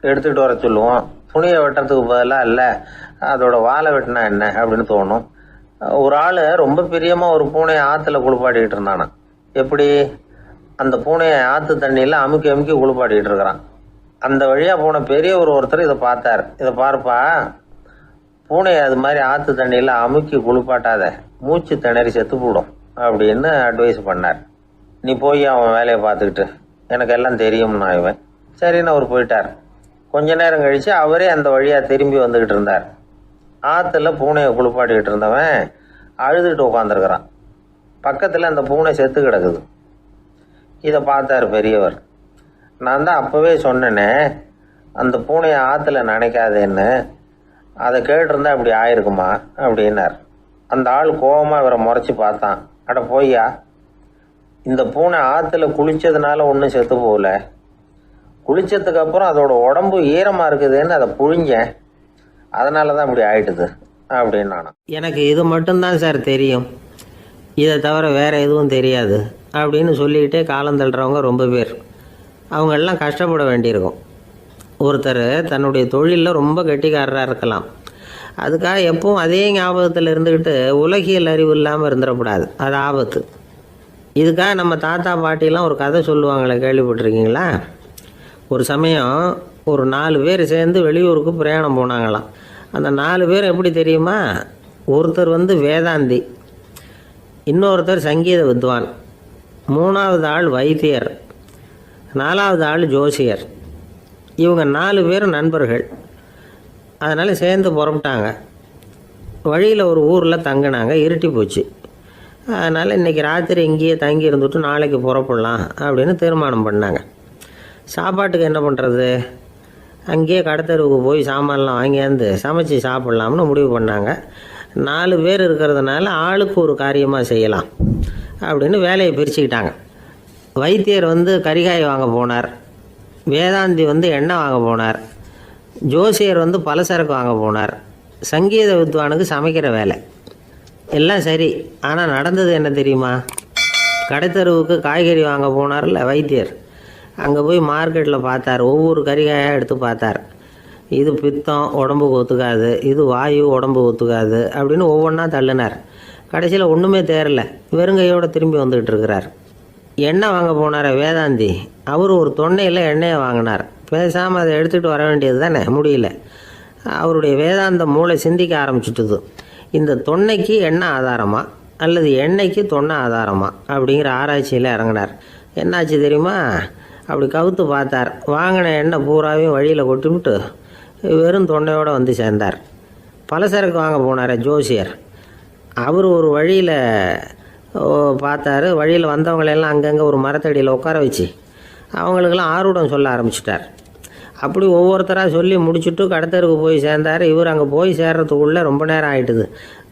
எடுத்துகிட்டு வர சொல்லுவோம். துணியை வெட்டுறதுக்கு பதிலாக இல்லை அதோட வாழை வெட்டினா என்ன அப்படின்னு தோணும். ஒரு ஆள் ரொம்ப பிரியமாக ஒரு பூனையை ஆற்றுல குளிப்பாட்டிக்கிட்டு இருந்தானா. எப்படி? அந்த பூனையை ஆற்று தண்ணியில் அமுக்கி அமுக்கி குளிப்பாட்டிக்கிட்டு இருக்கிறான். அந்த வழியாக போன பெரியவர் ஒருத்தர் இதை பார்த்தார். இதை பார்ப்பா, பூனையை அது மாதிரி ஆற்று தண்ணியில் அமுக்கி குளிப்பாட்டாத, மூச்சு திணறி செத்து போடும் அப்படின்னு அட்வைஸ் பண்ணார். நீ போய் அவன் வேலையை பார்த்துக்கிட்டு, எனக்கு எல்லாம் தெரியும்னா இவன். சரின்னு அவர் போயிட்டார். கொஞ்ச நேரம் கழித்து அவரே அந்த வழியாக திரும்பி வந்துக்கிட்டு இருந்தார். ஆற்றுல பூனையை குளிப்பாட்டிக்கிட்டு இருந்தவன் அழுதுகிட்டு உட்காந்துருக்கிறான். பக்கத்தில் அந்த பூனை செத்து கிடக்குது. இதை பார்த்தார் பெரியவர். நான் தான் அப்போவே சொன்னேனே அந்த பூனையை ஆற்றுல நினைக்காதேன்னு, அதை கேட்டிருந்தா இப்படி ஆயிருக்குமா அப்படின்னார். அந்த ஆள் கோபமாக இவரை முறைச்சி பார்த்தான். அட போய்யா, இந்த பூனை ஆற்றுல குளித்ததுனால ஒன்றும் செத்து போகல, குளித்ததுக்கு அப்புறம் அதோட உடம்பு ஈரமாக இருக்குதுன்னு அதை புழிஞ்சேன், அதனால தான் இப்படி ஆயிட்டுது அப்படின்னு நானும். எனக்கு இது மட்டும்தான் சார் தெரியும், இதை தவிர வேறு எதுவும் தெரியாது அப்படின்னு சொல்லிக்கிட்டே காலம் தள்ளுறவங்க ரொம்ப பேர். அவங்கெல்லாம் கஷ்டப்பட வேண்டியிருக்கும். ஒருத்தர் தன்னுடைய தொழிலில் ரொம்ப கெட்டிக்காரராக இருக்கலாம். அதுக்காக எப்பவும் அதே ஞாபகத்தில் இருந்துக்கிட்டு உலகியல் அறிவு இல்லாமல் இருந்துடக்கூடாது, அது ஆபத்து. இதுக்காக நம்ம தாத்தா பாட்டிலாம் ஒரு கதை சொல்லுவாங்களே, கேள்விப்பட்டிருக்கீங்களா? ஒரு சமயம் ஒரு 4 பேர் சேர்ந்து வெளியூருக்கு பிரயாணம் போனாங்களாம். அந்த 4 பேர் எப்படி தெரியுமா? ஒருத்தர் வேதாந்தி, இன்னொருத்தர் சங்கீத வித்வான், 3வது ஆள் வைத்தியர், 4வது ஆள் ஜோசியர். இவங்க 4 பேரும் நண்பர்கள். அதனால் சேர்ந்து புறப்பட்டாங்க. வழியில் ஒரு ஊரில் தங்கினாங்க. இருட்டி போச்சு. அதனால் இன்றைக்கி ராத்திரி இங்கேயே தங்கி இருந்துட்டு நாளைக்கு புறப்படலாம் அப்படின்னு தீர்மானம் பண்ணாங்க. சாப்பாட்டுக்கு என்ன பண்ணுறது? அங்கேயே கடத்தெருவுக்கு போய் சாமான்லாம் வாங்கியாந்து சமைச்சி சாப்பிட்லாம்னு முடிவு பண்ணாங்க. 4 பேர் இருக்கிறதுனால ஆளுக்கு ஒரு காரியமாக செய்யலாம் அப்படின்னு வேலையை பிரிச்சுக்கிட்டாங்க. வைத்தியர் கறிகாய் வாங்க போனார், வேதாந்தி எண்ணெய் வாங்க போனார், ஜோசியர் பலசரக்கு வாங்க போனார், சங்கீத வித்வானுக்கு சமைக்கிற வேலை. எல்லாம் சரி. ஆனால் நடந்தது என்ன தெரியுமா? கடைத்தெருவுக்கு காய்கறி வாங்க போனார்ல வைத்தியர், அங்கே போய் மார்க்கெட்டில் பார்த்தார். ஒவ்வொரு கறிகாயாக எடுத்து பார்த்தார். இது பித்தம், உடம்புக்கு ஒத்துக்காது, இது வாயு, உடம்பு ஒத்துக்காது அப்படின்னு ஒவ்வொன்றா தள்ளினார். கடைசியில் ஒன்றுமே தேரல, வெறுங்கையோடு திரும்பி வந்துக்கிட்டு இருக்கிறார். எண்ணெய் வாங்க போனார் வேதாந்தி, அவர் ஒரு தொன்னையில் எண்ணெயை வாங்கினார். பேசாமல் அதை எடுத்துகிட்டு வர வேண்டியது தானே, முடியல. அவருடைய வேதாந்த மூளை சிந்திக்க ஆரம்பிச்சுட்டுது. இந்த தொன்னைக்கு எண்ணெய் ஆதாரமா அல்லது எண்ணெய்க்கு தொன்னை ஆதாரமா அப்படிங்கிற ஆராய்ச்சியில் இறங்கினார். என்னாச்சு தெரியுமா? அப்படி கவுத்து பார்த்தார். வாங்கின எண்ணெய் பூராவையும் வழியில் கொட்டிவிட்டு வெறும் தொண்டையோடு சேர்ந்தார். பலசரக்கு வாங்க போனார் ஜோசியர், அவர் ஒரு வழியில் பார்த்தாரு. வழியில் வந்தவங்களெல்லாம் அங்கங்கே ஒரு மரத்தடியில் உட்கார வச்சு அவங்களுக்கெல்லாம் ஆர்வம் சொல்ல ஆரம்பிச்சிட்டார். அப்படி ஒவ்வொருத்தராக சொல்லி முடிச்சுட்டு கடத்தருக்கு போய் சேர்ந்தார். இவர் அங்கே போய் சேர்றதுக்குள்ளே ரொம்ப நேரம் ஆகிட்டுது.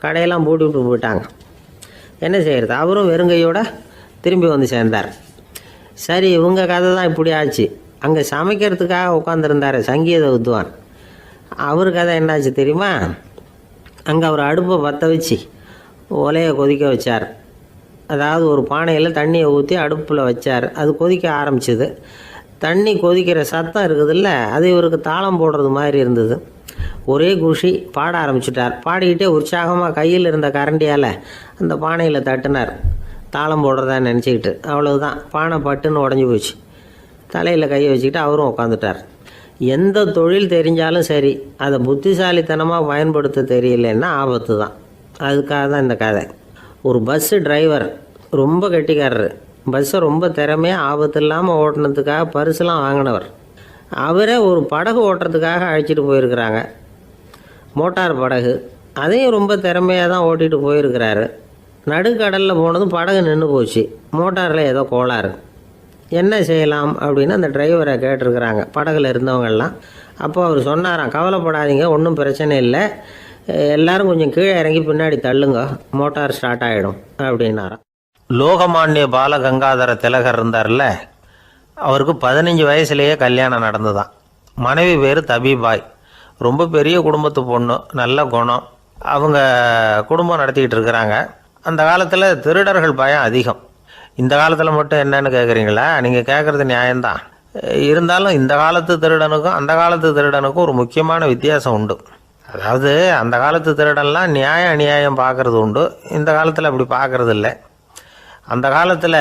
கடையெல்லாம் பூட்டி விட்டு போயிட்டாங்க. என்ன செய்கிறது? அவரும் வெறுங்கையோடு திரும்பி சேர்ந்தார். சரி, இவங்க கதை தான் இப்படி ஆச்சு. அங்கே சமைக்கிறதுக்காக உட்காந்துருந்தார் சங்கீத வித்வான், அவர் கதை என்னாச்சு தெரியுமா? அங்கே அவர் அடுப்பை பற்ற வச்சு ஒலையை கொதிக்க வச்சார். அதாவது ஒரு பானையில் தண்ணியை ஊற்றி அடுப்பில் வச்சார். அது கொதிக்க ஆரம்பிச்சிது. தண்ணி கொதிக்கிற சத்தம் இருக்குதுல்ல, அது இவருக்கு தாளம் போடுறது மாதிரி இருந்தது. ஒரே குஷி, பாட ஆரம்பிச்சிட்டார். பாடிக்கிட்டே உற்சாகமாக கையில் இருந்த கரண்டியால் அந்த பானையில் தட்டினார், தாளம் போடுறதா நினச்சிக்கிட்டு. அவ்வளவுதான், பானை பட்டுன்னு உடஞ்சி போச்சு. தலையில் கையை வச்சுக்கிட்டு அவரும் உட்காந்துட்டார். எந்த தொழில் தெரிஞ்சாலும் சரி, அதை புத்திசாலித்தனமாக பயன்படுத்த தெரியலன்னா ஆபத்து தான். அதுக்காக தான் இந்த கதை. ஒரு பஸ்ஸு டிரைவர் ரொம்ப கெட்டிக்காரரு. பஸ்ஸை ரொம்ப திறமையாக ஆபத்து இல்லாமல் ஓட்டினதுக்காக பரிசுலாம் வாங்கினவர். அவரே ஒரு படகு ஓட்டுறதுக்காக அழைச்சிட்டு போயிருக்கிறாங்க, மோட்டார் படகு. அதையும் ரொம்ப திறமையாக தான் ஓட்டிகிட்டு போயிருக்கிறாரு. நடுக்கடலில் போனதும் படகு நின்று போச்சு. மோட்டாரில் ஏதோ கோளாறு. என்ன செய்யலாம் அப்படின்னு அந்த டிரைவரை கேட்டிருக்கிறாங்க படகுல இருந்தவங்கெல்லாம். அப்போ அவர் சொன்னாராம், கவலைப்படாதீங்க, ஒன்றும் பிரச்சனை இல்லை, எல்லாரும் கொஞ்சம் கீழே இறங்கி பின்னாடி தள்ளுங்க, மோட்டார் ஸ்டார்ட் ஆகிடும் அப்படின்னாராம். லோகமானிய பாலகங்காதர திலகர் இருந்தார்ல, அவருக்கு 15 வயசுலேயே கல்யாணம் நடந்துதான். மனைவி பேர் தபிபாய். ரொம்ப பெரிய குடும்பத்து பொண்ணு, நல்ல குணம். அவங்க குடும்பம் நடத்திக்கிட்டு இருக்கிறாங்க. அந்த காலத்தில் திருடர்கள் பயம் அதிகம். இந்த காலத்தில் மட்டும் என்னன்னு கேட்குறீங்களா? நீங்கள் கேட்குறது நியாயம்தான். இருந்தாலும் இந்த காலத்து திருடனுக்கும் அந்த காலத்து திருடனுக்கும் ஒரு முக்கியமான வித்தியாசம் உண்டு. அதாவது அந்த காலத்து திருடன்லாம் நியாயம் அநியாயம் பார்க்குறது உண்டு, இந்த காலத்தில் அப்படி பார்க்குறது இல்லை. அந்த காலத்தில்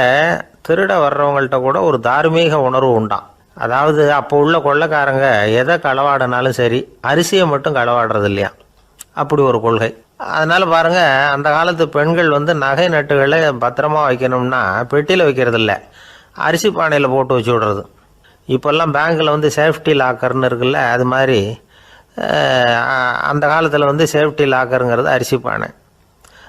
திருட வர்றவங்கள்ட்ட கூட ஒரு தார்மீக உணர்வு உண்டாம். அதாவது அப்போ உள்ள கொள்ளைக்காரங்க எதை களவாடினாலும் சரி, அரிசியை மட்டும் களவாடுறது இல்லையா, அப்படி ஒரு கொள்கை. அதனால் பாருங்கள், அந்த காலத்து பெண்கள் வந்து நகை நட்டுகளை பத்திரமா வைக்கணும்னா பெட்டியில் வைக்கிறதில்ல, அரிசி பானையில் போட்டு வச்சு விடுறது. இப்போல்லாம் பேங்க்கில் வந்து சேஃப்டி லாக்கர்னு இருக்குல்ல, அது மாதிரி அந்த காலத்தில் வந்து சேஃப்டி லாக்கருங்கிறது அரிசி பானை.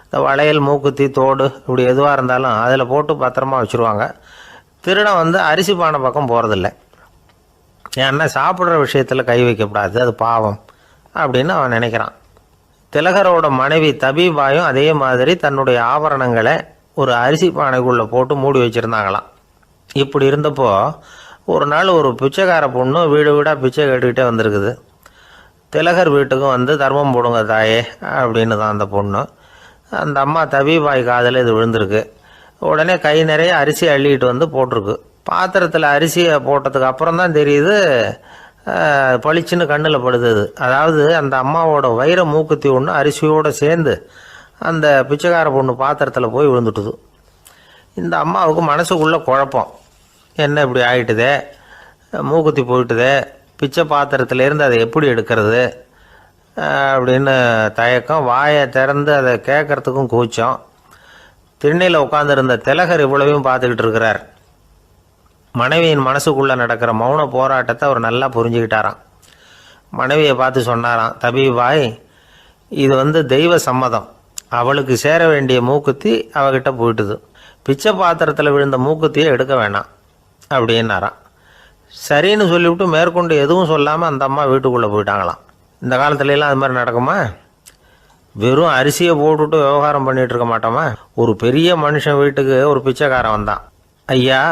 இந்த வளையல், மூக்குத்தி, தோடு இப்படி எதுவாக இருந்தாலும் அதில் போட்டு பத்திரமா வச்சுருவாங்க. திருடன் வந்து அரிசி பானை பக்கம் போகிறதில்ல. ஏன்னா சாப்பிட்ற விஷயத்தில் கை வைக்கக்கூடாது, அது பாவம் அப்படின்னு அவன் நினைக்கிறான். திலகரோட மனைவி தபீபாயும் அதே மாதிரி தன்னுடைய ஆபரணங்களை ஒரு அரிசி பானைக்குள்ளே போட்டு மூடி வச்சுருந்தாங்களாம். இப்படி இருந்தப்போ ஒரு நாள் ஒரு பிச்சைக்கார பொண்ணு வீடு வீடாக பிச்சை கேட்டுக்கிட்டே வந்திருக்குது. திலகர் வீட்டுக்கும் வந்து தர்மம் போடுங்க தாயே அப்படின்னு தான் அந்த பொண்ணு. அந்த அம்மா தபீபாய் காதில் இது விழுந்திருக்கு. உடனே கை நிறைய அரிசி அள்ளிட்டு வந்து போட்டிருக்கு. பாத்திரத்தில் அரிசியை போட்டதுக்கு அப்புறம் தான் தெரியுது, பளிச்சுன்னு கண்ணில் படுது. அதாவது அந்த அம்மாவோட வைர மூக்குத்தி ஒன்று அரிசியோடு சேர்ந்து அந்த பிச்சைக்கார பொண்ணு பாத்திரத்தில் போய் விழுந்துட்டுது. இந்த அம்மாவுக்கு மனசுக்குள்ளே குழப்பம், என்ன இப்படி ஆகிட்டுதே, மூக்குத்தி போயிட்டுதே, பிச்சை பாத்திரத்துலேருந்து அதை எப்படி எடுக்கிறது அப்படின்னு தயக்கம். வாயை திறந்து அதை கேட்கறதுக்கும் கூச்சம். திண்ணையில் உட்காந்துருந்த திலகர் இவ்வளவையும் பார்த்துக்கிட்டு இருக்கிறார். மனைவியின் மனசுக்குள்ளே நடக்கிற மௌன போராட்டத்தை அவர் நல்லா புரிஞ்சுக்கிட்டாராம். மனைவியை பார்த்து சொன்னாராம், தபீபாய், இது வந்து தெய்வ சம்மதம், அவளுக்கு சேர வேண்டிய மூக்குத்தி அவகிட்ட போயிட்டுது, பிச்சை பாத்திரத்தில் விழுந்த மூக்குத்தியை எடுக்க வேணாம் அப்படின்னாராம். சரின்னு சொல்லிவிட்டு மேற்கொண்டு எதுவும் சொல்லாமல் அந்த அம்மா வீட்டுக்குள்ளே போயிட்டாங்களாம். இந்த காலத்துலலாம் அது மாதிரி நடக்குமா? வெறும் அரிசியை போட்டுவிட்டு விவகாரம் பண்ணிகிட்டு இருக்க மாட்டோமா? ஒரு பெரிய மனுஷன் வீட்டுக்கு ஒரு பிச்சைக்காரன் வந்தான். ஐயா,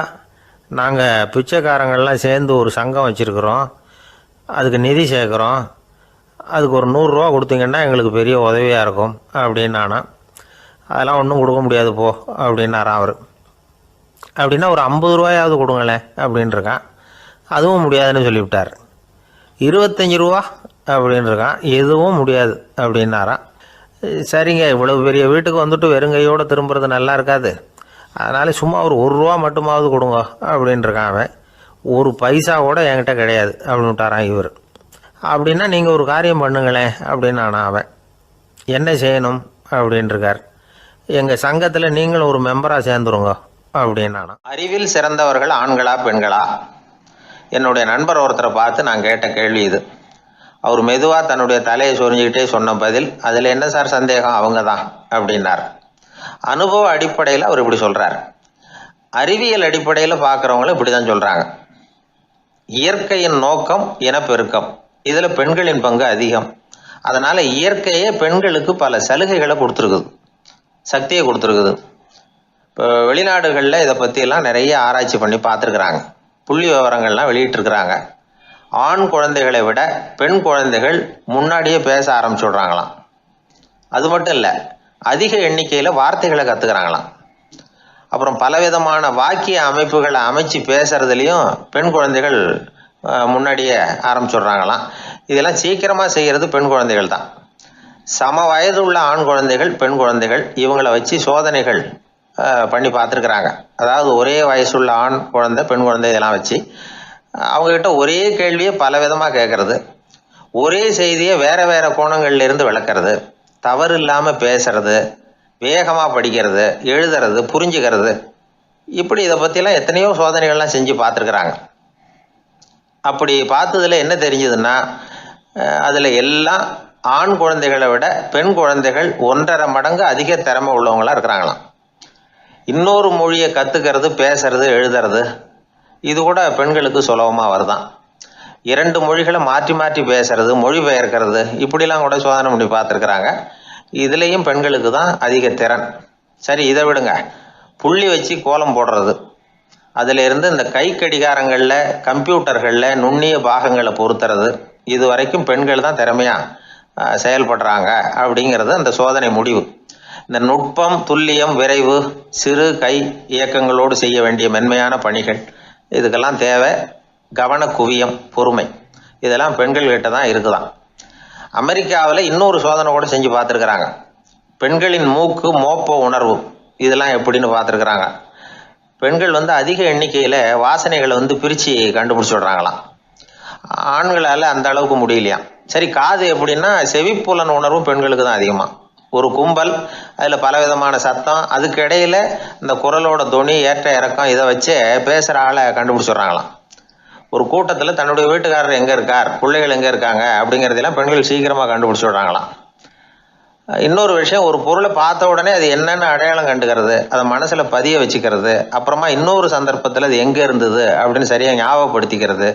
நாங்கள் பிச்சைக்காரங்கள்லாம் சேர்ந்து ஒரு சங்கம் வச்சுருக்குறோம், அதுக்கு நிதி சேர்க்குறோம், அதுக்கு ஒரு 100 ரூபா கொடுத்தீங்கன்னா எங்களுக்கு பெரிய உதவியாக இருக்கும் அப்படின்னானா. அதெல்லாம் ஒன்றும் கொடுக்க முடியாது போ அப்படின்னாரான் அவர். அப்படின்னா ஒரு 50 ரூபாயாவது கொடுங்களேன் அப்படின்ட்டுருக்கான். அதுவும் முடியாதுன்னு சொல்லிவிட்டார். 25 ரூபா அப்படின்ட்டுருக்கான். எதுவும் முடியாது அப்படின்னாரான். சரிங்க, இவ்வளவு பெரிய வீட்டுக்கு வந்துட்டு வெறுங்கையோடு திரும்புறது நல்லா இருக்காது, அதனால் சும்மா ஒரு 1 ரூபா மட்டுமாவது கொடுங்க அப்படின்ட்டுருக்கான் அவன். ஒரு பைசா கூட என்கிட்ட கிடையாது அப்படின்னு விட்டாரான் இவர். அப்படின்னா நீங்கள் ஒரு காரியம் பண்ணுங்களேன் அப்படின்னானா அவன். என்ன செய்யணும் அப்படின்ட்டுருக்கார். எங்கள் சங்கத்தில் நீங்களும் ஒரு மெம்பராக சேர்ந்துருங்க அப்படின்னானா. அறிவில் சிறந்தவர்கள் ஆண்களா பெண்களா? என்னுடைய நண்பர் ஒருத்தரை பார்த்து நான் கேட்ட கேள்வி இது. அவர் மெதுவாக தன்னுடைய தலையை சொரிஞ்சுக்கிட்டே சொன்ன பதில், அதில் என்ன சார் சந்தேகம், அவங்க தான் அப்படின்னார். அனுபவ அடிப்படையில் அவர் இப்படி சொல்கிறார். அறிவியல் அடிப்படையில் பார்க்குறவங்களும் இப்படி தான் சொல்கிறாங்க. இயற்கையின் நோக்கம் இனப்பெருக்கம், இதில் பெண்களின் பங்கு அதிகம். அதனால் இயற்கையே பெண்களுக்கு பல சலுகைகளை கொடுத்துருக்குது, சக்தியை கொடுத்துருக்குது. இப்போ வெளிநாடுகளில் இதை பற்றியெல்லாம் நிறைய ஆராய்ச்சி பண்ணி பார்த்துருக்குறாங்க, புள்ளி விவரங்கள்லாம் வெளியிட்டிருக்கிறாங்க. ஆண் குழந்தைகளை விட பெண் குழந்தைகள் முன்னாடியே பேச ஆரம்பிச்சுடுறாங்களாம். அது மட்டும் இல்லை, அதிக எண்ணிக்கையில் வார்த்தைகளை கற்றுக்கிறாங்களாம். அப்புறம் பலவிதமான வாக்கிய அமைப்புகளை அமைச்சு பேசுறதுலேயும் பெண் குழந்தைகள் முன்னாடியே ஆரம்பிச்சுடுறாங்களாம். இதெல்லாம் சீக்கிரமாக செய்கிறது பெண் குழந்தைகள் தான். சம வயது உள்ள ஆண் குழந்தைகள், பெண் குழந்தைகள், இவங்களை வச்சு சோதனைகள் பண்ணி பார்த்துருக்குறாங்க. அதாவது ஒரே வயசுள்ள ஆண் குழந்தை, பெண் குழந்தை இதெல்லாம் வச்சு அவங்கக்கிட்ட ஒரே கேள்வியை பல விதமாக கேட்குறது, ஒரே செய்தியை வேறு வேறு கோணங்கள்லேருந்து விளக்கிறது, தவறு இல்லாமல் பேசுறது, வேகமாக படிக்கிறது, எழுதுறது, புரிஞ்சுக்கிறது, இப்படி இதை பற்றிலாம் எத்தனையோ சோதனைகள்லாம் செஞ்சு பார்த்துருக்குறாங்க. அப்படி பார்த்ததில் என்ன தெரிஞ்சதுன்னா, அதில் எல்லாம் ஆண் குழந்தைகளை விட பெண் குழந்தைகள் 1.5 மடங்கு அதிக திறமை உள்ளவங்களாக இருக்கிறாங்களாம். இன்னொரு மொழியை கற்றுக்கிறது, பேசுறது, எழுதுறது, இது கூட பெண்களுக்கு சுலபமாக வருதான். 2 மொழிகளை மாற்றி மாற்றி பேசுறது, மொழிபெயர்க்கிறது, இப்படிலாம் கூட சோதனை பண்ணி பார்த்துருக்குறாங்க. இதுலேயும் பெண்களுக்கு தான் அதிக திறன். சரி, இதை விடுங்க. புள்ளி வச்சு கோலம் போடுறது, அதிலிருந்து இந்த கை கடிகாரங்களில், கம்ப்யூட்டர்களில் நுண்ணிய பாகங்களை பொருத்துறது, இது வரைக்கும் பெண்கள் தான் திறமையாக செயல்படுறாங்க அப்படிங்கிறது அந்த சோதனை முடிவு. இந்த நுட்பம், துல்லியம், விரைவு, சிறு கை இயக்கங்களோடு செய்ய வேண்டிய மென்மையான பணிகள், இதுக்கெல்லாம் தேவை கவன குவியம், பொறுமை, இதெல்லாம் பெண்கள்கிட்ட தான் இருக்குதான். அமெரிக்காவில் இன்னொரு சோதனை கூட செஞ்சு பார்த்துருக்குறாங்க. பெண்களின் மூக்கு மோப்ப உணர்வு, இதெல்லாம் எப்படின்னு பார்த்துருக்குறாங்க. பெண்கள் வந்து அதிக எண்ணிக்கையில் வாசனைகளை வந்து பிரித்து கண்டுபிடிச்சி விடுறாங்களாம். ஆண்களால் அந்த அளவுக்கு முடியலையாம். சரி, காது எப்படின்னா செவிப்புலன் உணர்வும் பெண்களுக்கு தான் அதிகமாக. ஒரு கும்பல், அதில் பலவிதமான சத்தம், அதுக்கு இடையில இந்த குரலோட தொனி, ஏற்ற இறக்கம், இதை வச்சே பேசுகிற ஆளை கண்டுபிடிச்சிடுறாங்களாம். ஒரு கூட்டத்தில் தன்னுடைய வீட்டுக்காரர் எங்கே இருக்கார், பிள்ளைகள் எங்கே இருக்காங்க அப்படிங்கிறதெல்லாம் பெண்கள் சீக்கிரமாக கண்டுபிடிச்சிடுறாங்களாம். இன்னொரு விஷயம், ஒரு பொருளை பார்த்த உடனே அது என்னென்னு அடையாளம் கண்டுக்கிறது, அதை மனசில் பதிய வச்சுக்கிறது, அப்புறமா இன்னொரு சந்தர்ப்பத்தில் அது எங்கே இருந்தது அப்படின்னு சரியாக ஞாபகப்படுத்திக்கிறது,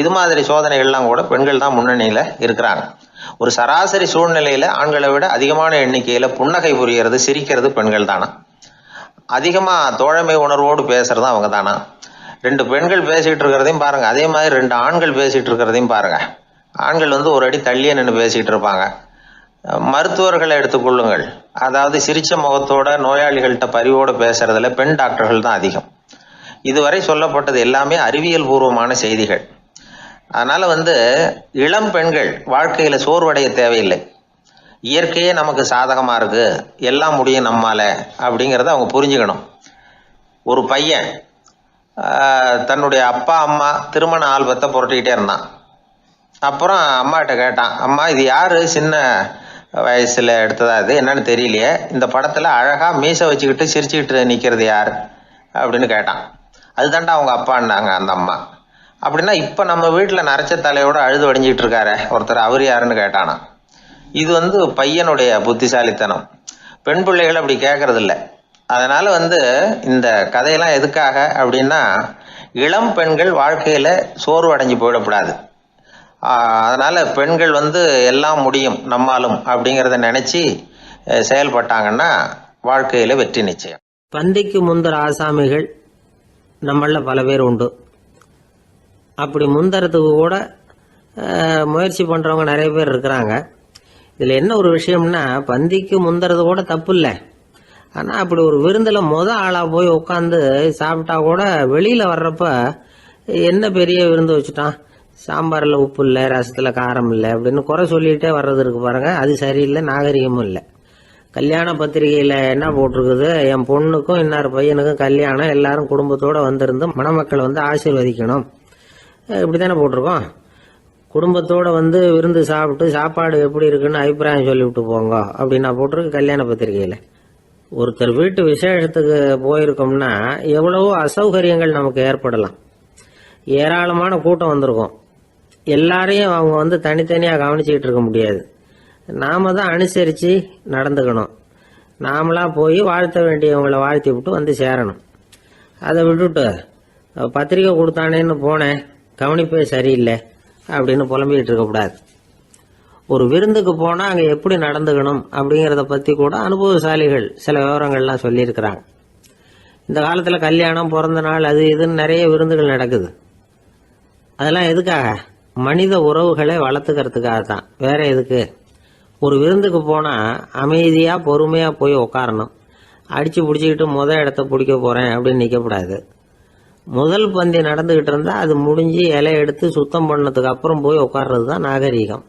இது மாதிரி சோதனைகள்லாம் கூட பெண்கள் தான் முன்னணியில் இருக்கிறாங்க. ஒரு சராசரி சூழ்நிலையில் ஆண்களை விட அதிகமான எண்ணிக்கையில் புன்னகை புரிகிறது, சிரிக்கிறது பெண்கள் தானா. அதிகமாக தோழமை உணர்வோடு பேசுறது அவங்க தானா. 2 பெண்கள் பேசிகிட்டு இருக்கிறதையும் பாருங்கள், அதே மாதிரி 2 ஆண்கள் பேசிகிட்டு இருக்கிறதையும் பாருங்கள். ஆண்கள் ஒரு அடி தள்ளியே நின்று பேசிகிட்டு இருப்பாங்க. மருத்துவர்களை எடுத்துக்கொள்ளுங்கள், அதாவது சிரிச்ச முகத்தோட நோயாளிகள்கிட்ட பரிவோடு பேசுறதுல பெண் டாக்டர்கள் தான் அதிகம். இதுவரை சொல்லப்பட்டது எல்லாமே அறிவியல் பூர்வமான செய்திகள். அதனால இளம் பெண்கள் வாழ்க்கையில சோர்வடைய தேவையில்லை. இயற்கையே நமக்கு சாதகமா இருக்கு, எல்லாம் முடியும் நம்மால அப்படிங்கிறத அவங்க புரிஞ்சுக்கணும். ஒரு பையன் தன்னுடைய அப்பா அம்மா திருமண ஆல்பத்தை புரட்டிக்கிட்டே இருந்தான். அப்புறம் அம்மாட்ட கேட்டான், அம்மா இது யாரு சின்ன வயசுல எடுத்ததா, இது என்னன்னு தெரியலையே, இந்த படத்துல அழகா மீசை வச்சுக்கிட்டு சிரிச்சுக்கிட்டு நிக்கிறது யார் அப்படின்னு கேட்டான். அதுதான்டா அவங்க அப்பான்னாங்க அந்த அம்மா. அப்படின்னா இப்ப நம்ம வீட்டுல நரைச்ச தலையோட அழுது வடிஞ்சிட்டு இருக்காரு ஒருத்தர், அவர் யாருன்னு கேட்டானா. இது பையனுடைய புத்திசாலித்தனம். பெண் பிள்ளைகள் அப்படி கேட்கறது இல்லை. அதனால இந்த கதையெல்லாம் எதுக்காக அப்படின்னா, இளம் பெண்கள் வாழ்க்கையில சோர்வு அடைஞ்சு போயிடக்கூடாது. அதனால பெண்கள் எல்லாம் முடியும் நம்மாலும் அப்படிங்கிறத நினைச்சு செயல்பட்டாங்கன்னா வாழ்க்கையில வெற்றி நிச்சயம். பந்திக்கு முந்தர ஆசாமிகள் நம்மள பல பேர் உண்டு. அப்படி முந்தறதுக்கு கூட முயற்சி பண்றவங்க நிறைய பேர் இருக்கிறாங்க. இதுல என்ன ஒரு விஷயம்னா, பந்திக்கு முந்தறது கூட தப்பு இல்லை. ஆனா அப்படி ஒரு விருந்துல ஆளா போய் உட்காந்து சாப்பிட்டா கூட வெளியில வர்றப்ப என்ன பெரிய விருந்து வச்சுட்டான், சாம்பார்ல உப்பு இல்லை, ரசத்துல காரம் இல்லை அப்படின்னு குறை சொல்லிட்டே வர்றது இருக்கு பாருங்க, அது சரியில்லை, நாகரிகமும் இல்லை. கல்யாண பத்திரிகையில என்ன போட்டிருக்குது, என் பொண்ணுக்கும் இன்னார் பையனுக்கும் கல்யாணம், எல்லாரும் குடும்பத்தோட வந்திருந்து மணமக்கள் ஆசீர்வதிக்கணும், இப்படித்தானே போட்டிருக்கோம். குடும்பத்தோட விருந்து சாப்பிட்டு சாப்பாடு எப்படி இருக்குன்னு அபிப்பிராயம் சொல்லிவிட்டு போங்க அப்படின்னா போட்டிருக்கு கல்யாண பத்திரிகையில. ஒருத்தர் வீட்டு விசேஷத்துக்கு போயிருக்கோம்னா எவ்வளவோ அசௌகரியங்கள் நமக்கு ஏற்படலாம். ஏராளமான கூட்டம் வந்திருக்கும். எல்லாரையும் அவங்க தனித்தனியா கவனிச்சுக்கிட்டு இருக்க முடியாது. நாம தான் அனுசரிச்சு நடந்துக்கணும். நாமளா போய் வாழ்த்த வேண்டியவங்களை வாழ்த்தி விட்டு சேரணும். அதை விட்டுட்டு பத்திரிக்கை கொடுத்தானேன்னு போனேன், கவனிப்பே சரியில்லை அப்படின்னு புலம்பிக்கிட்டு இருக்கக்கூடாது. ஒரு விருந்துக்கு போனா அங்க எப்படி நடந்துக்கணும் அப்படிங்கறத பத்தி கூட அனுபவசாலிகள் சில விவரங்கள்லாம் சொல்லியிருக்கிறாங்க. இந்த காலத்துல கல்யாணம், பிறந்த நாள், அது இதுன்னு நிறைய விருந்துகள் நடக்குது. அதெல்லாம் எதுக்காக? மனித உறவுகளை வளர்த்துக்கிறதுக்காக தான், வேற எதுக்கு? ஒரு விருந்துக்கு போனா அமைதியா பொறுமையா போய் உட்காரணும். அடிச்சு பிடிச்சிக்கிட்டு இடத்த பிடிக்க போறேன் அப்படின்னு நிற்கக்கூடாது. முதல் பந்தி நடந்துகிட்டு இருந்தா அது முடிஞ்சு இலை எடுத்து சுத்தம் பண்ணதுக்கு அப்புறம் போய் உட்கார்றது தான் நாகரீகம்.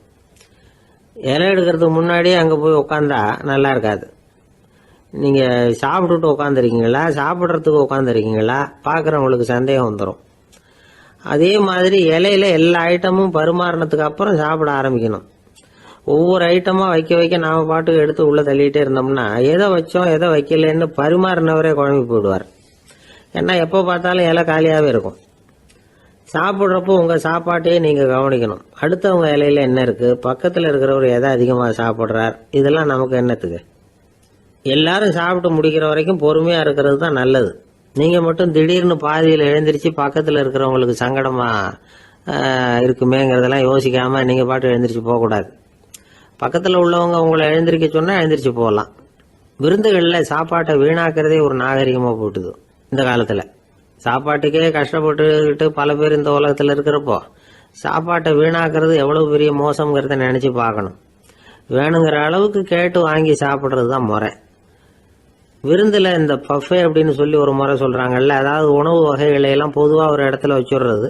இலை எடுக்கிறதுக்கு முன்னாடியே அங்க போய் உட்காந்தா நல்லா இருக்காது. நீங்க சாப்பிட்டுட்டு உட்காந்துருக்கீங்களா, சாப்பிட்றதுக்கு உட்காந்துருக்கீங்களா, பாக்குறவங்களுக்கு சந்தேகம் வந்துடும். அதே மாதிரி இலையில எல்லா ஐட்டமும் பரிமாறினதுக்கு அப்புறம் சாப்பிட ஆரம்பிக்கணும். ஒவ்வொரு ஐட்டமா வைக்க வைக்க நாம பாட்டுக்கு எடுத்து உள்ள தள்ளிட்டே இருந்தோம்னா எதை வச்சோம் எதை வைக்கலன்னு பரிமாறினவரே குழம்பி போயிடுவார். ஏன்னா எப்போ பார்த்தாலும் இலை காலியாவே இருக்கும். சாப்பிட்றப்போ உங்க சாப்பாட்டையே நீங்க கவனிக்கணும். அடுத்தவங்க இலையில என்ன இருக்கு, பக்கத்துல இருக்கிறவர் எதை அதிகமா சாப்பிட்றார், இதெல்லாம் நமக்கு என்னத்துக்கு? எல்லாரும் சாப்பிட்டு முடிக்கிற வரைக்கும் பொறுமையா இருக்கிறது தான் நல்லது. நீங்க மட்டும் திடீர்னு பாதியில் எழுந்திரிச்சு பக்கத்துல இருக்கிறவங்களுக்கு சங்கடமா இருக்குமேங்கிறதெல்லாம் யோசிக்காம நீங்க பாட்டு எழுந்திரிச்சு போகக்கூடாது. பக்கத்துல உள்ளவங்க உங்களை எழுந்திரிக்க சொன்னா எழுந்திரிச்சு போகலாம். விருந்துகள்ல சாப்பாட்டை வீணாக்கிறதே ஒரு நாகரிகமா போட்டுது. இந்த காலத்துல சாப்பாட்டுக்கே கஷ்டப்பட்டுக்கிட்டு பல பேர் இந்த உலகத்துல இருக்கிறப்போ சாப்பாட்டை வீணாக்குறது எவ்வளவு பெரிய மோசம்ங்கிறத நினைச்சு பார்க்கணும். வேணுங்கிற அளவுக்கு கேட்டு வாங்கி சாப்பிட்றது தான் முறை. விருந்துல இந்த பஃபே அப்படின்னு சொல்லி ஒரு முறை சொல்றாங்கல்ல, அதாவது உணவு வகைகளை எல்லாம் பொதுவா ஒரு இடத்துல வச்சுடுறது,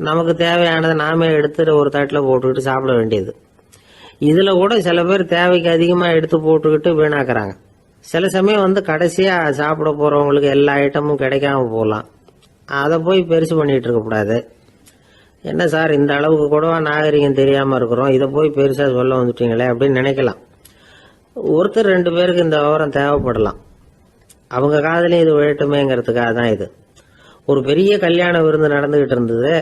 நமக்கு தேவையானதை நாமே எடுத்து ஒரு தட்டுல போட்டுக்கிட்டு சாப்பிட வேண்டியது. இதுல கூட சில பேர் தேவைக்கு அதிகமா எடுத்து போட்டுக்கிட்டு வீணாக்குறாங்க. சில சமயம் கடைசியா சாப்பிட போறவங்களுக்கு எல்லா ஐட்டமும் கிடைக்காம போகலாம். அதை போய் பெருசு பண்ணிட்டு இருக்க கூடாது. என்ன சார் இந்த அளவுக்கு கூடவா நாகரிகம் தெரியாம இருக்கிறோம், இதை போய் பெருசா சொல்ல வந்துட்டீங்களே அப்படின்னு நினைக்கலாம். ஒருத்தர் 2 பேருக்கு இந்த விவரம் தேவைப்படலாம். அவங்க காதலையும் இது விழட்டுமேங்கிறதுக்காக தான் இது. ஒரு பெரிய கல்யாண விருந்து நடந்துகிட்டு இருந்தது.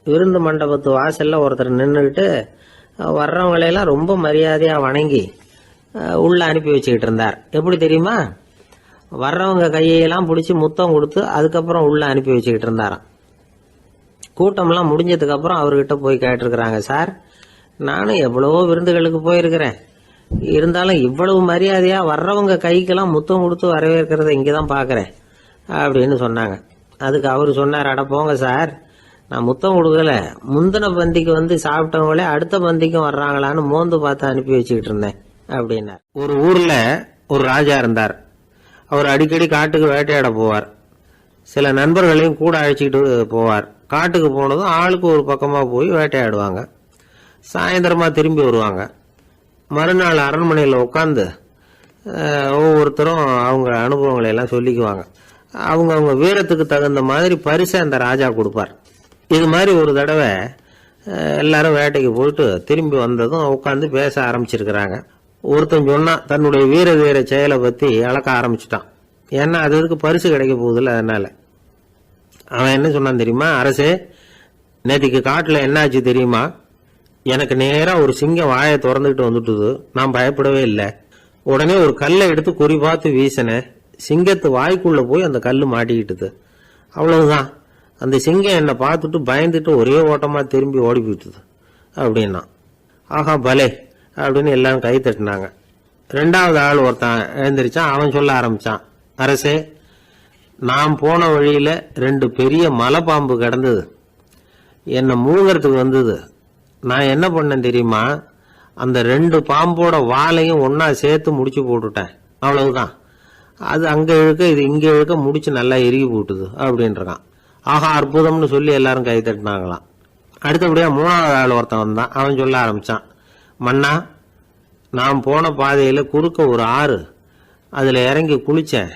விருந்து மண்டபத்து வாசல்ல ஒருத்தர் நின்றுக்கிட்டு வர்றவங்களையெல்லாம் ரொம்ப மரியாதையா வணங்கி உள்ள அனுப்பி வச்சுக்கிட்டு இருந்தார். எப்படி தெரியுமா? வர்றவங்க கையெல்லாம் பிடிச்சி முத்தம் கொடுத்து அதுக்கப்புறம் உள்ள அனுப்பி வச்சுக்கிட்டு இருந்தாராம். கூட்டம்லாம் முடிஞ்சதுக்கு அப்புறம் அவர்கிட்ட போய் கேட்டிருக்கிறாங்க, சார் நானும் எவ்வளவோ விருந்துகளுக்கு போயிருக்கிறேன், இருந்தாலும் இவ்வளவு மரியாதையா வர்றவங்க கைக்கெல்லாம் முத்தம் கொடுத்து வரவேற்கிறத இங்கதான் பாக்குறேன் அப்படின்னு சொன்னாங்க. அதுக்கு அவரு சொன்னார், அட போங்க சார், நான் முத்தம் கொடுக்கல, முந்தின பந்திக்கு வந்து சாப்பிட்டவங்களே அடுத்த பந்திக்கும் வர்றாங்களான்னு மோந்து பார்த்து அனுப்பி வச்சுக்கிட்டு இருந்தேன் அப்படின்னார். ஒரு ஊர்ல ஒரு ராஜா இருந்தார். அவர் அடிக்கடி காட்டுக்கு வேட்டையாட போவார். சில நண்பர்களையும் கூட அழைச்சிக்கிட்டு போவார். காட்டுக்கு போனதும் ஆளுக்கு ஒரு பக்கமா போய் வேட்டையாடுவாங்க. சாயந்தரமா திரும்பி வருவாங்க. மறுநாள் அரண்மனையில் உட்காந்து ஒவ்வொருத்தரும் அவங்க அனுபவங்களை எல்லாம் சொல்லிக்குவாங்க. அவங்க வீரத்துக்கு தகுந்த மாதிரி பரிசை அந்த ராஜா கொடுப்பார். இது மாதிரி ஒரு தடவை எல்லாரும் வேட்டைக்கு போயிட்டு திரும்பி வந்ததும் உட்காந்து பேச ஆரம்பிச்சிருக்கிறாங்க. ஒருத்தன் சொன்னா தன்னுடைய வீர செயலை பத்தி அளக்க ஆரம்பிச்சுட்டான். ஏன்னா அது எதுக்கு பரிசு கிடைக்க போகுதுல்ல, அதனால. அவன் என்ன சொன்னான் தெரியுமா? அரசே, நேற்றுக்கு காட்டுல என்னாச்சு தெரியுமா? எனக்கு நேரா ஒரு சிங்கம் வாயை திறந்துகிட்டு வந்துட்டுது. நான் பயப்படவே இல்லை. உடனே ஒரு கல்லை எடுத்து குறி பார்த்து வீசினேன். சிங்கத்து வாய்க்குள்ள போய் அந்த கல்லு மாட்டிக்கிட்டுது. அவ்வளவுதான். அந்த சிங்கம் என்னை பார்த்துட்டு பயந்துட்டு ஒரே ஓட்டமா திரும்பி ஓடி போயிட்டுது அப்படின்னா. ஆஹா பலே அப்படின்னு எல்லாரும் கை தட்டினாங்க. 2வது ஆள் ஒருத்தன் எழுந்திரிச்சான். அவன் சொல்ல ஆரம்பிச்சான், அரசே, நான் போன வழியில 2 பெரிய மலைப்பாம்பு கிடந்தது. என்னை மூழ்கிறதுக்கு வந்தது. நான் என்ன பண்ணேன் தெரியுமா? அந்த 2 பாம்போட வாலையும் ஒன்னா சேர்த்து முடிச்சு போட்டுட்டேன். அவ்வளவுதான். அது அங்க இழுக்க இது இங்க இழுக்க முடிச்சு நல்லா இறுகி போட்டுது அப்படின்றான். ஆஹா அற்புதம்னு சொல்லி எல்லாரும் கை தட்டினாங்களாம். அடுத்தபடியா 3வது ஆள் ஒருத்தன் வந்தான். அவன் சொல்ல ஆரம்பிச்சான், மன்னா, நான் போன பாதையில குறுக்க ஒரு ஆறு, அதுல இறங்கி குளிச்சேன்.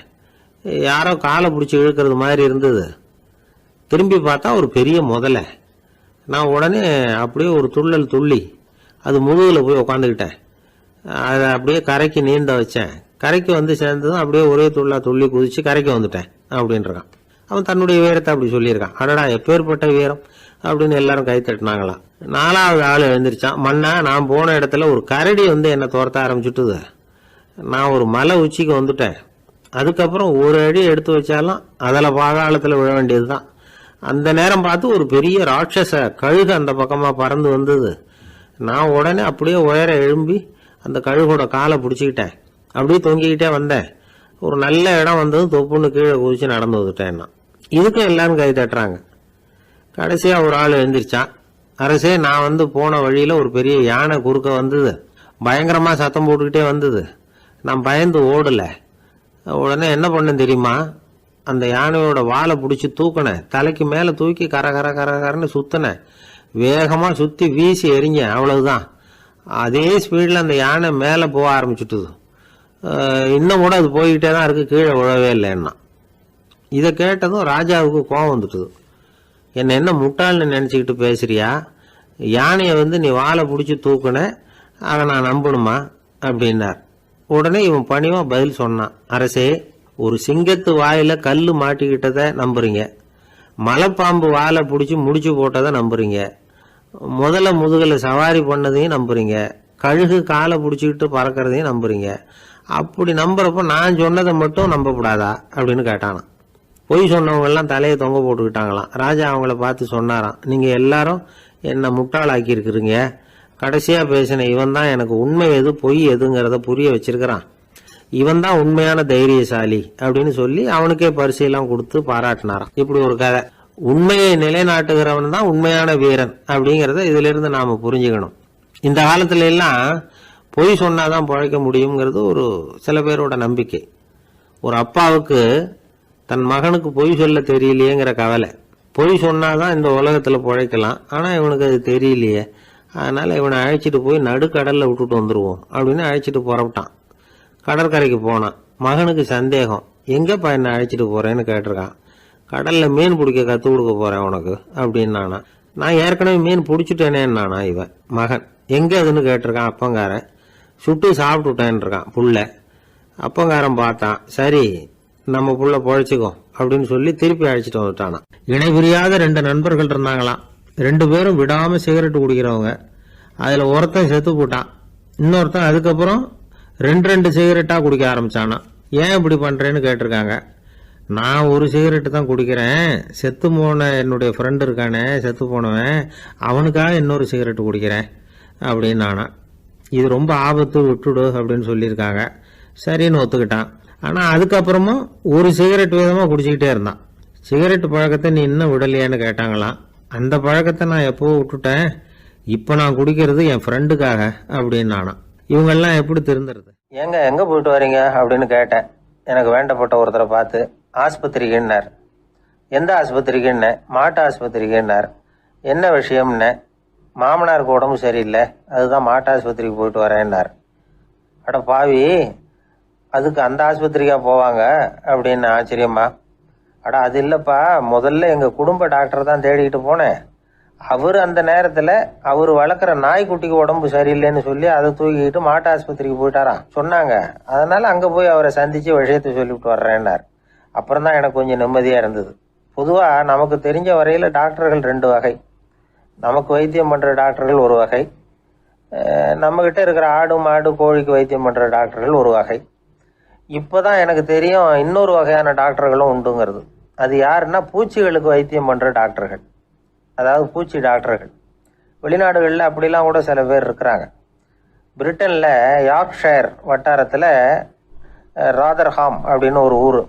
யாரோ காலை பிடிச்சி இழுக்கிறது மாதிரி இருந்தது. திரும்பி பார்த்தா ஒரு பெரிய முதலை. நான் உடனே அப்படியே ஒரு துள்ளல் துள்ளி அது முதுகில் போய் உக்காந்துக்கிட்டேன். அதை அப்படியே கரைக்கு நீந்த வச்சேன். கரைக்கு வந்து சேர்ந்ததும் அப்படியே ஒரே துள்ளி குதிச்சு கரைக்கு வந்துட்டேன் அப்படின்றான். அவன் தன்னுடைய வீரத்தை அப்படி சொல்லியிருக்கான். அடடா எப்பேற்பட்ட வீரம் அப்படின்னு எல்லாரும் கை தட்டினாங்களாம். 4வது ஆள் எழுந்திரிச்சான். மன்னா, நான் போன இடத்துல ஒரு கரடி வந்து என்னை துரத்த ஆரம்பிச்சுட்டுது. நான் ஒரு மலை உச்சிக்கு வந்துட்டேன். அதுக்கப்புறம் ஒரு அடி எடுத்து வச்சாலும் அதில் பாதாளத்தில் விழ வேண்டியதுதான். அந்த நேரம் பார்த்து ஒரு பெரிய ராட்சச கழுகு அந்த பக்கமா பறந்து வந்தது. நான் உடனே அப்படியே உயர எழும்பி அந்த கழுகோட காலை பிடிச்சிக்கிட்டேன். அப்படியே தொங்கிக்கிட்டே வந்தேன். ஒரு நல்ல இடம் வந்ததும் தொப்புன்னு கீழே குதிச்சு நடந்து வந்துட்டேன். இதுக்கும் எல்லாரும் கை தட்டுறாங்க. கடைசியா ஒரு ஆள் எழுந்திரிச்சான். அரசே, நான் வந்து போன வழியில ஒரு பெரிய யானை குறுக்க வந்தது. பயங்கரமா சத்தம் போட்டுக்கிட்டே வந்தது. நான் பயந்து ஓடல. உடனே என்ன பண்ணேன் தெரியுமா? அந்த யானையோட வாலை பிடிச்சி தூக்கினேன். தலைக்கு மேல தூக்கி கரன்னு சுத்தினேன். வேகமா சுத்தி வீசி எறிஞ்சேன். அவ்வளவுதான். அதே ஸ்பீட்ல அந்த யானை மேல போக ஆரம்பிச்சுட்டுது. இன்னும் கூட அது போய்கிட்டே தான் இருக்கு, கீழே விழவே இல்லைன்னா. இதை கேட்டதும் ராஜாவுக்கு கோபம் வந்துட்டுது. என்ன முட்டாள்னு நினைச்சுக்கிட்டு பேசுறியா? யானையை வந்து நீ வாழை பிடிச்சி தூக்குன, அதை நான் நம்பணுமா அப்படின்னார். உடனே இவன் பணிவா பதில் சொன்னான், அரசே, ஒரு சிங்கத்து வாயில கல்லு மாட்டிக்கிட்டத நம்புறீங்க, மலைப்பாம்பு வாழை பிடிச்சி முடிச்சு போட்டதை நம்புறீங்க, முதல்ல முதுகல சவாரி பண்ணதையும் நம்புறீங்க, கழுகு காலை பிடிச்சிக்கிட்டு பறக்கிறதையும் நம்புறீங்க. அப்படி நம்புறப்ப நான் சொன்னதை மட்டும் நம்பக்கூடாதா அப்படின்னு கேட்டானான். பொய் சொன்னவங்க எல்லாம் தலையை தொங்க போட்டுக்கிட்டாங்களாம். ராஜா அவங்கள பார்த்து சொன்னாராம், நீங்க எல்லாரும் என்ன முட்டாளாக்கி இருக்கிறீங்க. கடைசியா பேசின இவன் தான் எனக்கு உண்மை எது பொய் எதுங்கிறத புரிய வச்சிருக்கிறான். இவன் தான் உண்மையான தைரியசாலி அப்படின்னு சொல்லி அவனுக்கே பரிசையெல்லாம் கொடுத்து பாராட்டினாராம். இப்படி ஒரு கதை. உண்மையை நிலைநாட்டுகிறவன் தான் உண்மையான வீரன் அப்படிங்கறத இதுல இருந்து நாம புரிஞ்சுக்கணும். இந்த காலத்துல எல்லாம் பொய் சொன்னாதான் பழைக்க முடியுங்கிறது ஒரு சில பேரோட நம்பிக்கை. ஒரு அப்பாவுக்கு தன் மகனுக்கு பொய் சொல்ல தெரியலையேங்கிற கவலை. பொய் சொன்னாதான் இந்த உலகத்துல பழைக்கலாம், ஆனா இவனுக்கு அது தெரியலையே, அதனால இவனை அழைச்சிட்டு போய் நடுக்கடல்ல விட்டுட்டு வந்துருவோம் அப்படின்னு அழைச்சிட்டு புறப்பட்டான். கடற்கரைக்கு போனான். மகனுக்கு சந்தேகம், எங்கப்பா என்ன அழைச்சிட்டு போறேன்னு கேட்டிருக்கான். கடல்ல மீன் பிடிக்க கத்து கொடுக்க போறேன் உனக்கு அப்படின்னானா. நான் ஏற்கனவே மீன் பிடிச்சிட்டேனேன்னானா இவன் மகன். எங்க அதுன்னு கேட்டிருக்கான் அப்பங்காரன். சுட்டு சாப்பிட்டுட்டேன்னு இருக்கான் புள்ள. அப்பங்காரன் பார்த்தான், சரி நம்ம புள்ள பொழைச்சிக்கும் அப்படின்னு சொல்லி திருப்பி அழைச்சிட்டு வந்துட்டானா. இணை புரியாத 2 நண்பர்கள் இருந்தாங்களாம். 2 பேரும் விடாம சிகரெட் குடிக்கிறவங்க. அதுல ஒருத்தன் செத்து போட்டான். இன்னொருத்தன் அதுக்கப்புறம் 2 சிகரெட்டா குடிக்க ஆரம்பிச்சானா. ஏன் இப்படி பண்றேன்னு கேட்டிருக்காங்க. நான் ஒரு சிகரெட்டு தான் குடிக்கிறேன், செத்து போன என்னுடைய ஃப்ரெண்டு இருக்கானே செத்து போனவன், அவனுக்காக இன்னொரு சிகரெட்டு குடிக்கிறேன் அப்படின்னு நானா. இது ரொம்ப ஆபத்து, விட்டுடு அப்படின்னு சொல்லியிருக்காங்க. சரின்னு ஒத்துக்கிட்டான். ஆனால் அதுக்கப்புறமும் ஒரு சிகரெட் வீதமாக குடிச்சிக்கிட்டே இருந்தான். சிகரெட் பழக்கத்தை நீ இன்னும் விடலையான்னு கேட்டாங்களாம். அந்த பழக்கத்தை நான் எப்போ விட்டுட்டேன், இப்போ நான் குடிக்கிறது என் ஃப்ரெண்டுக்காக அப்படின்னு நானா. இவங்கெல்லாம் எப்படி திருந்துறது? ஏங்க எங்கே போயிட்டு வரீங்க அப்படின்னு கேட்டேன். எனக்கு வேண்டப்பட்ட ஒருத்தரை பார்த்து. ஆஸ்பத்திரிக்குன்னார். எந்த ஆஸ்பத்திரிக்குன்னு? மாட்டு ஆஸ்பத்திரிக்குன்னார். என்ன விஷயம்னு? மாமனாருக்கு உடம்பு சரியில்லை, அதுதான் மாட்டு ஆஸ்பத்திரிக்கு போயிட்டு வரேன்னார். அட பாவி, அதுக்கு அந்த ஆஸ்பத்திரிக்கா போவாங்க அப்படின்னு ஆச்சரியமா. அட அது இல்லைப்பா, முதல்ல எங்கள் குடும்ப டாக்டர் தான் தேடிக்கிட்டு போனேன். அவர் அந்த நேரத்தில் அவர் வளர்க்குற நாய்க்குட்டிக்கு உடம்பு சரியில்லைன்னு சொல்லி அதை தூக்கிக்கிட்டு மாட்டு ஆஸ்பத்திரிக்கு போயிட்டாராம் சொன்னாங்க. அதனால் அங்கே போய் அவரை சந்தித்து விஷயத்தை சொல்லிவிட்டு வர்றேன்னார். அப்புறம் தான் எனக்கு கொஞ்சம் நிம்மதியாக இருந்தது. பொதுவாக நமக்கு தெரிஞ்ச வரையில் டாக்டர்கள் 2 வகை. நமக்கு வைத்தியம் பண்ணுற டாக்டர்கள் ஒரு வகை, நம்மக்கிட்ட இருக்கிற ஆடு மாடு கோழிக்கு வைத்தியம் பண்ணுற டாக்டர்கள் ஒரு வகை. இப்போ தான் எனக்கு தெரியும் இன்னொரு வகையான டாக்டர்களும் உண்டுங்கிறது. அது யாருன்னா பூச்சிகளுக்கு வைத்தியம் பண்ணுற டாக்டர்கள், அதாவது பூச்சி டாக்டர்கள். வெளிநாடுகளில் அப்படிலாம் கூட சில பேர் இருக்கிறாங்க. பிரிட்டனில் யார்க்ஷயர் வட்டாரத்தில் ராதர்ஹாம் அப்படின்னு ஒரு ஊர்.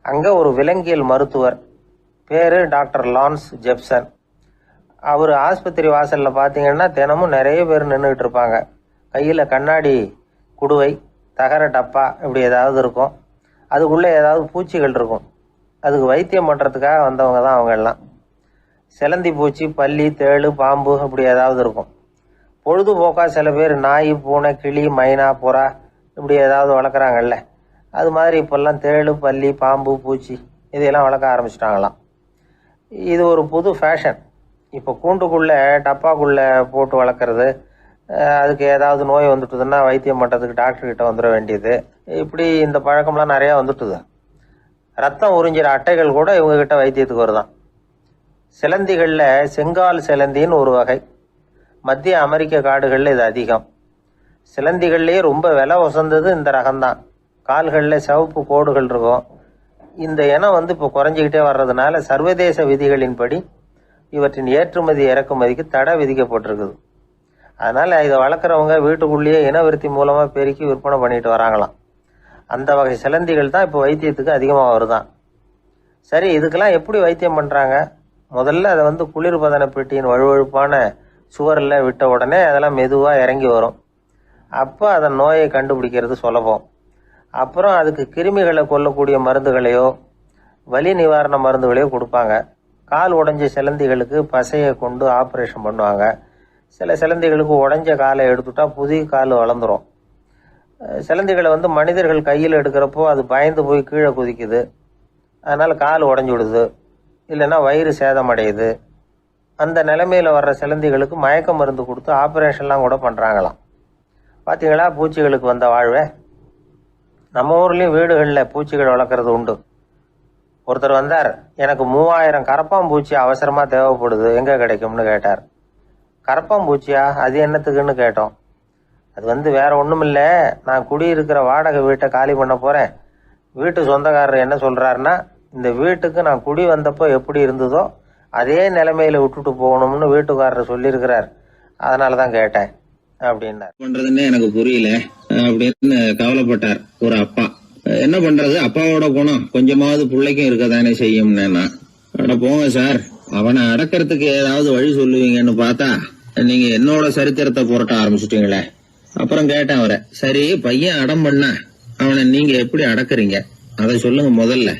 அங்கே ஒரு விலங்கியல் மருத்துவர், பேர் டாக்டர் லான்ஸ் ஜெப்சன். அவர் ஆஸ்பத்திரி வாசலில் பார்த்தீங்கன்னா தினமும் நிறைய பேர் நின்றுக்கிட்டு இருப்பாங்க. கையில் கண்ணாடி குடுவை, தகர டப்பா இப்படி ஏதாவது இருக்கும். அதுக்குள்ளே ஏதாவது பூச்சிகள் இருக்கும். அதுக்கு வைத்தியம் பண்ணுறதுக்காக வந்தவங்க தான் அவங்க எல்லாம். சிலந்தி பூச்சி, பல்லி, தேளு, பாம்பு இப்படி ஏதாவது இருக்கும். பொழுதுபோக்காக சில பேர் நாய், பூனை, கிளி, மைனா, புறா இப்படி ஏதாவது வளர்க்குறாங்கல்ல, அது மாதிரி இப்போல்லாம் தேளு, பல்லி, பாம்பு, பூச்சி இதையெல்லாம் வளர்க்க ஆரம்பிச்சிட்டாங்களாம். இது ஒரு புது ஃபேஷன். இப்போ கூண்டுக்குள்ளே டப்பாக்குள்ளே போட்டு வளர்க்குறது, அதுக்கு ஏதாவது நோய் வந்துட்டுதுன்னா வைத்தியம் பண்ணுறதுக்கு டாக்டர்கிட்ட வந்துட வேண்டியது, இப்படி இந்த பழக்கம்லாம் நிறையா வந்துட்டுது. ரத்தம் உறிஞ்சிற அட்டைகள் கூட இவங்ககிட்ட வைத்தியத்துக்கு வருதான். சிலந்திகளில் செங்கால் சிலந்தின்னு ஒரு வகை. மத்திய அமெரிக்க காடுகளில் இது அதிகம். சிலந்திகள்லேயே ரொம்ப விலை உசந்தது இந்த ரகம்தான். கால்களில் சிவப்பு கோடுகள் இருக்கும். இந்த இனம் இப்போ குறைஞ்சிக்கிட்டே வர்றதுனால சர்வதேச விதிகளின்படி இவற்றின் ஏற்றுமதி இறக்குமதிக்கு தடை விதிக்கப்பட்டிருக்குது. அதனால் இதை வளர்க்குறவங்க வீட்டுக்குள்ளேயே இனவிருத்தி மூலமாக பெருக்கி விற்பனை பண்ணிட்டு வராங்களாம். அந்த வகை சிலந்திகள் தான் இப்போ வைத்தியத்துக்கு அதிகமாக வருதான். சரி, இதுக்கெல்லாம் எப்படி வைத்தியம் பண்ணுறாங்க? முதல்ல அதை குளிர்பதன பெட்டியின் வழுவழுப்பான சுவரில் விட்ட உடனே அதெல்லாம் மெதுவாக இறங்கி வரும். அப்போ அதன் நோயை கண்டுபிடிக்கிறது சுலபம். அப்புறம் அதுக்கு கிருமிகளை கொல்லக்கூடிய மருந்துகளையோ வலி நிவாரண மருந்துகளையோ கொடுப்பாங்க. கால் உடைஞ்ச சிலந்திகளுக்கு பசையை கொண்டு ஆப்ரேஷன் பண்ணுவாங்க. சில சிலந்திகளுக்கு உடைஞ்ச காலை எடுத்துட்டா புதிய கால் வளர்ந்துடும். சிலந்திகளை மனிதர்கள் கையில் எடுக்கிறப்போ அது பயந்து போய் கீழே குதிக்குது. அதனால் கால் உடஞ்சி விடுது, இல்லைன்னா வயிறு சேதமடையுது. அந்த நிலைமையில் வர்ற சிலந்திகளுக்கு மயக்க மருந்து கொடுத்து ஆப்ரேஷன்லாம் கூட பண்ணுறாங்களாம். பார்த்தீங்களா பூச்சிகளுக்கு வந்த வாழ்வே. நம்ம ஊர்லேயும் வீடுகளில் பூச்சிகள் வளர்க்குறது உண்டு. ஒருத்தர் வந்தார், எனக்கு 3000 கரப்பாம்பூச்சி அவசரமாக தேவைப்படுது, எங்கே கிடைக்கும்னு கேட்டார். கரப்பாம்பூச்சியா, அது என்னத்துக்குன்னு கேட்டோம். அது வேற ஒன்றும் இல்லை, நான் குடியிருக்கிற வாடகை வீட்டை காலி பண்ண போகிறேன். வீட்டு சொந்தக்காரர் என்ன சொல்கிறாருன்னா, இந்த வீட்டுக்கு நான் குடி வந்தப்போ எப்படி இருந்ததோ அதே நிலைமையில் விட்டுட்டு போகணும்னு வீட்டுக்காரர் சொல்லியிருக்கிறார், அதனால தான் கேட்டேன் அப்படின்னார். பண்றதுன்னு எனக்கு புரியல அப்படின்னு கவலைப்பட்டார் ஒரு அப்பா. என்ன பண்றது, அப்பாவோட குணம் கொஞ்சமாவது பிள்ளைக்கும் இருக்கதானே செய்யும்னா. அட போங்க சார், அவனை அடக்கிறதுக்கு ஏதாவது வழி சொல்லுவீங்கன்னு பார்த்தா நீங்க என்னோட சரித்திரத்தை புரட்ட ஆரம்பிச்சுட்டீங்களே. அப்புறம் கேட்டேன் அவரை, சரி பையன் அடம் பண்ணா அவனை நீங்க எப்படி அடக்குறீங்க அதை சொல்லுங்க முதல்ல,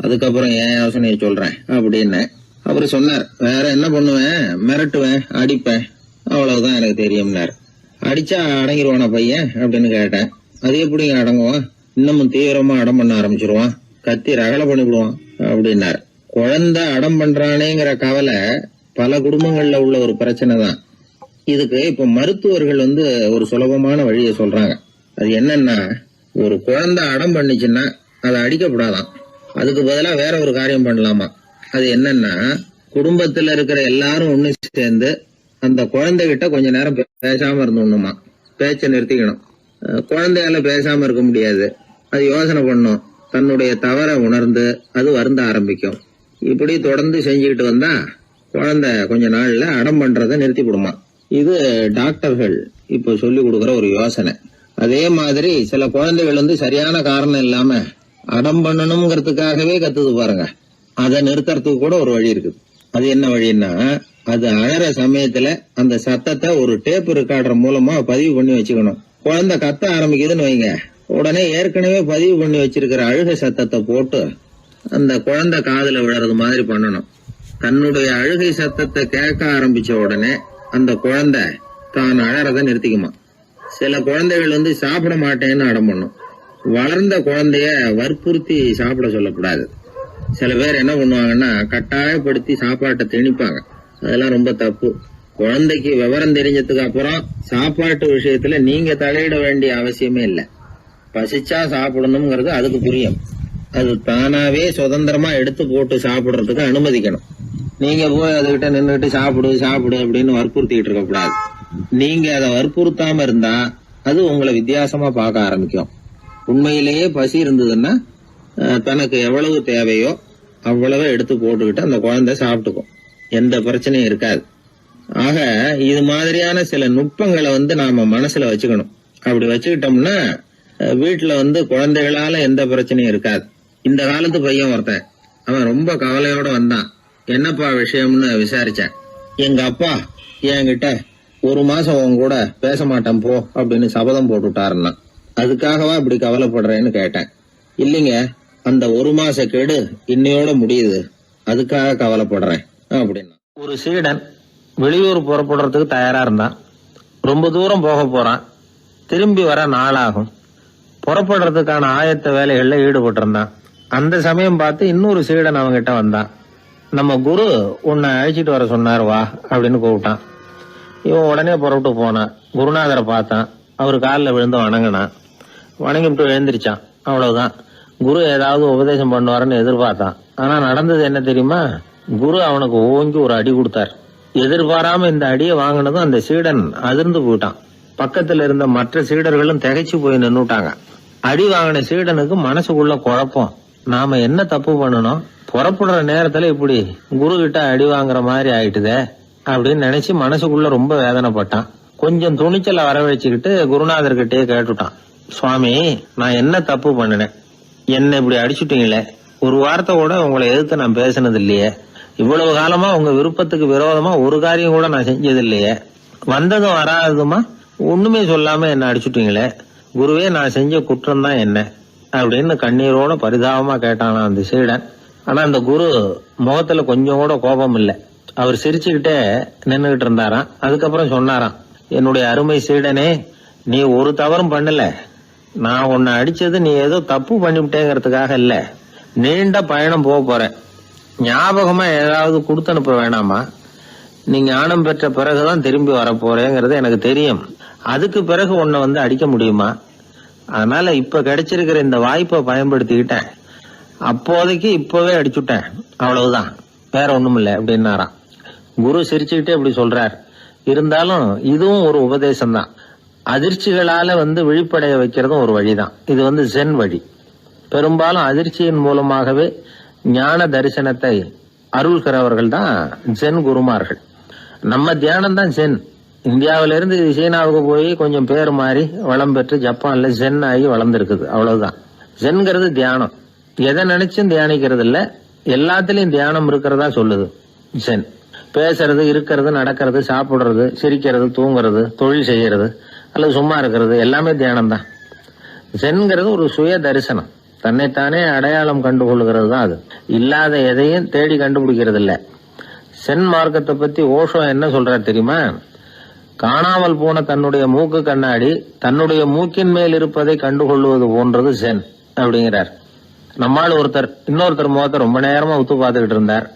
அதுக்கப்புறம் என் யோசனையை சொல்றேன் அப்படின்னு. அவரு சொன்னார், வேற என்ன பண்ணுவேன், மிரட்டுவேன், அடிப்பேன், அவ்வளவுதான் எனக்கு தெரியும்னார். அடிச்சா அடங்கிடுவானா பையன் அப்படின்னு கேட்டேன். அது எப்படிங்க அடங்குவான், இன்னமும் தீவிரமா அடம் பண்ண ஆரம்பிச்சிருவான், கத்தி ரகலை பண்ணிவிடுவான் அப்படின்னார். குழந்தை அடம் பண்றானேங்கிற கவலை பல குடும்பங்கள்ல உள்ள ஒரு பிரச்சனை தான். இதுக்கு இப்ப மருத்துவர்கள் ஒரு சுலபமான வழியை சொல்றாங்க. அது என்னன்னா, ஒரு குழந்தை அடம் பண்ணிச்சுன்னா அதை அடிக்கப்படாதான், அதுக்கு பதிலா வேற ஒரு காரியம் பண்ணலாமா. அது என்னன்னா, குடும்பத்துல இருக்கிற எல்லாரும் ஒண்ணு சேர்ந்து அந்த குழந்தைகிட்ட கொஞ்ச நேரம் பேசாம இருந்தோம்னுமா, பேச்சை நிறுத்திக்கணும். குழந்தையால பேசாம இருக்க முடியாது, அது யோசனை பண்ணும், தன்னுடைய தவறை உணர்ந்து அது வருந்த ஆரம்பிக்கும். இப்படி தொடர்ந்து செஞ்சுக்கிட்டு வந்தா குழந்தை கொஞ்ச நாள்ல அடம் பண்றதை நிறுத்தி விடுமா. இது டாக்டர்கள் இப்ப சொல்லி கொடுக்கற ஒரு யோசனை. அதே மாதிரி சில குழந்தைகள் சரியான காரணம் இல்லாம அடம் பண்ணணுங்கிறதுக்காகவே கத்துது பாருங்க, அதை நிறுத்துறதுக்கு கூட ஒரு வழி இருக்குது. அது என்ன வழின்னா, அது அழற சமயத்துல அந்த சத்தத்தை ஒரு டேப் ரெக்கார்டர் மூலமா பதிவு பண்ணி வச்சுக்கணும். குழந்தை கத்த ஆரம்பிக்குதுன்னு வைங்க, உடனே ஏற்கனவே பதிவு பண்ணி வச்சிருக்கிற அழுகை சத்தத்தை போட்டு அந்த குழந்தை காதுல விழறது மாதிரி பண்ணணும். தன்னுடைய அழுகை சத்தத்தை கேட்க ஆரம்பிச்ச உடனே அந்த குழந்தை தான் அழறதை நிறுத்திக்குமா. சில குழந்தைகள் சாப்பிட மாட்டேன்னு அடம் பண்ணும். வளர்ந்த குழந்தைய வற்புறுத்தி சாப்பிட சொல்லக்கூடாது. சில பேர் என்ன பண்ணுவாங்கன்னா, கட்டாயப்படுத்தி சாப்பாட்டை திணிப்பாங்க. அதெல்லாம் ரொம்ப தப்பு. குழந்தைக்கு விவரம் தெரிஞ்சதுக்கு அப்புறம் சாப்பாட்டு விஷயத்துல நீங்க தலையிட வேண்டிய அவசியமே இல்லை. பசிச்சா சாப்பிடணுங்கிறது அதுக்கு புரியும். அது தானாவே சுதந்திரமா எடுத்து போட்டு சாப்பிடுறதுக்கு அனுமதிக்கணும். நீங்க போய் அதுகிட்ட நின்றுட்டு சாப்பிடு சாப்பிடு அப்படின்னு வற்புறுத்திட்டு இருக்க கூடாது. நீங்க அதை வற்புறுத்தாம இருந்தா அது உங்களை வித்தியாசமா பார்க்க ஆரம்பிக்கும். உண்மையிலேயே பசி இருந்ததுன்னா தனக்கு எவ்வளவு தேவையோ அவ்வளவு எடுத்து போட்டுக்கிட்டு அந்த குழந்தை சாப்பிட்டுக்கும், எந்த பிரச்சனையும் இருக்காது. ஆக இது மாதிரியான சில நுட்பங்களை நாம மனசுல வச்சுக்கணும். அப்படி வச்சுக்கிட்டோம்னா வீட்டுல குழந்தைகளால எந்த பிரச்சனையும் இருக்காது. இந்த காலத்து பையன் ஒருத்தன், அவன் ரொம்ப கவலையோட வந்தான். என்னப்பா விஷயம்னு விசாரிச்சேன். எங்க அப்பா என்கிட்ட 1 மாசம் உன் கூட பேச மாட்டேன் போ அப்படின்னு சபதம் போட்டுட்டாருன்னா, அதுக்காகவா இப்படி கவலைப்படுறேன்னு கேட்டேன். இல்லைங்க, அந்த 1 மாச கெடு இன்னையோட முடியுது, அதுக்காக கவலைப்படுறேன் அப்படின்னா. ஒரு சீடன் வெளியூர் புறப்படுறதுக்கு தயாரா இருந்தான். ரொம்ப தூரம் போக போறான், திரும்பி வர நாளாகும். புறப்படுறதுக்கான ஆயத்த வேலைகள்ல ஈடுபட்டு இருந்தான். அந்த சமயம் பார்த்து இன்னொரு சீடன் அவங்கிட்ட வந்தான். நம்ம குரு உன்னை அழைச்சிட்டு வர சொன்னார் வா அப்படின்னு கூப்பிட்டான். இவன் உடனே புறப்பட்டு போனான். குருநாதரை பார்த்தான். அவர் காலில் விழுந்து வணங்கினான். வணங்கிவிட்டு எழுந்திரிச்சான். அவ்வளவுதான். குரு ஏதாவது உபதேசம் பண்ணுவாருன்னு எதிர்பார்த்தான். ஆனா நடந்தது என்ன தெரியுமா? குரு அவனுக்கு ஓங்கி ஒரு அடி கொடுத்தார். எதிர்பாராம இந்த அடியை வாங்கினதும் அந்த சீடன் அதிர்ந்து போயிட்டான். பக்கத்துல இருந்த மற்ற சீடர்களும் திகைச்சு போய் நின்னுட்டாங்க. அடி வாங்கின சீடனுக்கு மனசுக்குள்ள குழப்பம். நாம என்ன தப்பு பண்ணணும், புறப்படுற நேரத்துல இப்படி குரு கிட்ட அடி வாங்குற மாதிரி ஆயிட்டுதே அப்படின்னு நினைச்சு மனசுக்குள்ள ரொம்ப வேதனைப்பட்டான். கொஞ்சம் துணிச்சலை வரவழைச்சுக்கிட்டு குருநாதர்கிட்டயே கேட்டுட்டான். சுவாமி, நான் என்ன தப்பு பண்ணினேன்? என்ன இப்படி அடிச்சுட்டீங்களே, ஒரு வார்த்தை கூட உங்களை எதிர்த்து நான் பேசினது இல்லையே, இவ்வளவு காலமா உங்க விருப்பத்துக்கு விரோதமா ஒரு காரியம் கூட நான் செஞ்சது இல்லையே, வந்ததும் வராததுமா ஒண்ணுமே சொல்லாம என்ன அடிச்சுட்டீங்களே, குருவே நான் செஞ்ச குற்றம் தான் என்ன அப்படின்னு கண்ணீரோட பரிதாபமா கேட்டானா அந்த சீடன். ஆனா அந்த குரு முகத்துல கொஞ்சம் கூட கோபம் இல்லை. அவர் சிரிச்சுக்கிட்டே நின்னுகிட்டு இருந்தாராம். அதுக்கப்புறம் சொன்னாராம், என்னுடைய அருமை சீடனே, நீ ஒரு தவறும் பண்ணல. நான் உன்னை அடிச்சது நீ ஏதோ தப்பு பண்ணிவிட்டேங்கிறதுக்காக இல்ல. நீண்ட பயணம் போக போறேன், ஞாபகமா ஏதாவது கொடுத்து அனுப்ப வேணாமா? நீ ஞானம் பெற்ற பிறகுதான் திரும்பி வரப்போறேங்கிறது எனக்கு தெரியும். அதுக்கு பிறகு உன்னை அடிக்க முடியுமா? அதனால இப்ப கிடைச்சிருக்கிற இந்த வாய்ப்பை பயன்படுத்திக்கிட்டேன். அப்போதைக்கு இப்பவே அடிச்சுட்டேன், அவ்வளவுதான், வேற ஒண்ணும் இல்லை அப்படின்னாராம். குரு சிரிச்சுக்கிட்டே இப்படி சொல்றார். இருந்தாலும் இதுவும் ஒரு உபதேசம் தான். அதிர்ச்சிகளால விழிப்படைய வைக்கிறதும் ஒரு வழிதான். இது ஜென் வழி. பெரும்பாலும் அதிர்ச்சியின் மூலமாகவே ஞான தரிசனத்தை அருள்கிறவர்கள் தான் ஜென் குருமார்கள். நம்ம தியானம் தான் ஜென். இந்தியாவிலிருந்து சீனாவுக்கு போய் கொஞ்சம் பேர் மாறி வளம் பெற்று ஜப்பான்ல ஜென் ஆகி வளர்ந்துருக்குது, அவ்வளவுதான். ஜென்கிறது தியானம். எதை நினைச்சும் தியானிக்கிறது இல்ல, எல்லாத்திலையும் தியானம் இருக்கிறதா சொல்லுது ஜென். பேசுறது, இருக்கிறது, நடக்கிறது, சாப்பிடுறது, சிரிக்கிறது, தூங்குறது, தொழில் செய்யறது அல்லது சும்மா இருக்கிறது எல்லாமே தியானம் தான். ஜென்கிறது ஒரு சுய தரிசனம், தன்னைத்தானே அடையாளம் கண்டுகொள்கிறது தான் அது. இல்லாத எதையும் தேடி கண்டுபிடிக்கிறது இல்ல. சென் மார்க்கத்தை பத்தி ஓஷோ என்ன சொல்றாரு தெரியுமா? காணாமல் போன தன்னுடைய மூக்கு கண்ணாடி தன்னுடைய மூக்கின் மேல் இருப்பதை கண்டுகொள்வது போன்றது சென் அப்படிங்கிறார். நம்மால் ஒருத்தர் இன்னொருத்தர் முகத்தை ரொம்ப நேரமா உத்து பார்த்துக்கிட்டு இருந்தார்.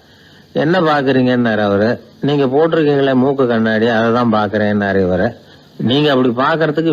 என்ன பாக்குறீங்கன்னாரு அவரு. நீங்க போட்டிருக்கீங்களே மூக்கு கண்ணாடி, அதை தான் பாக்குறேன்னாரு இவரு. நீங்க அப்படி பாக்குறதுக்கு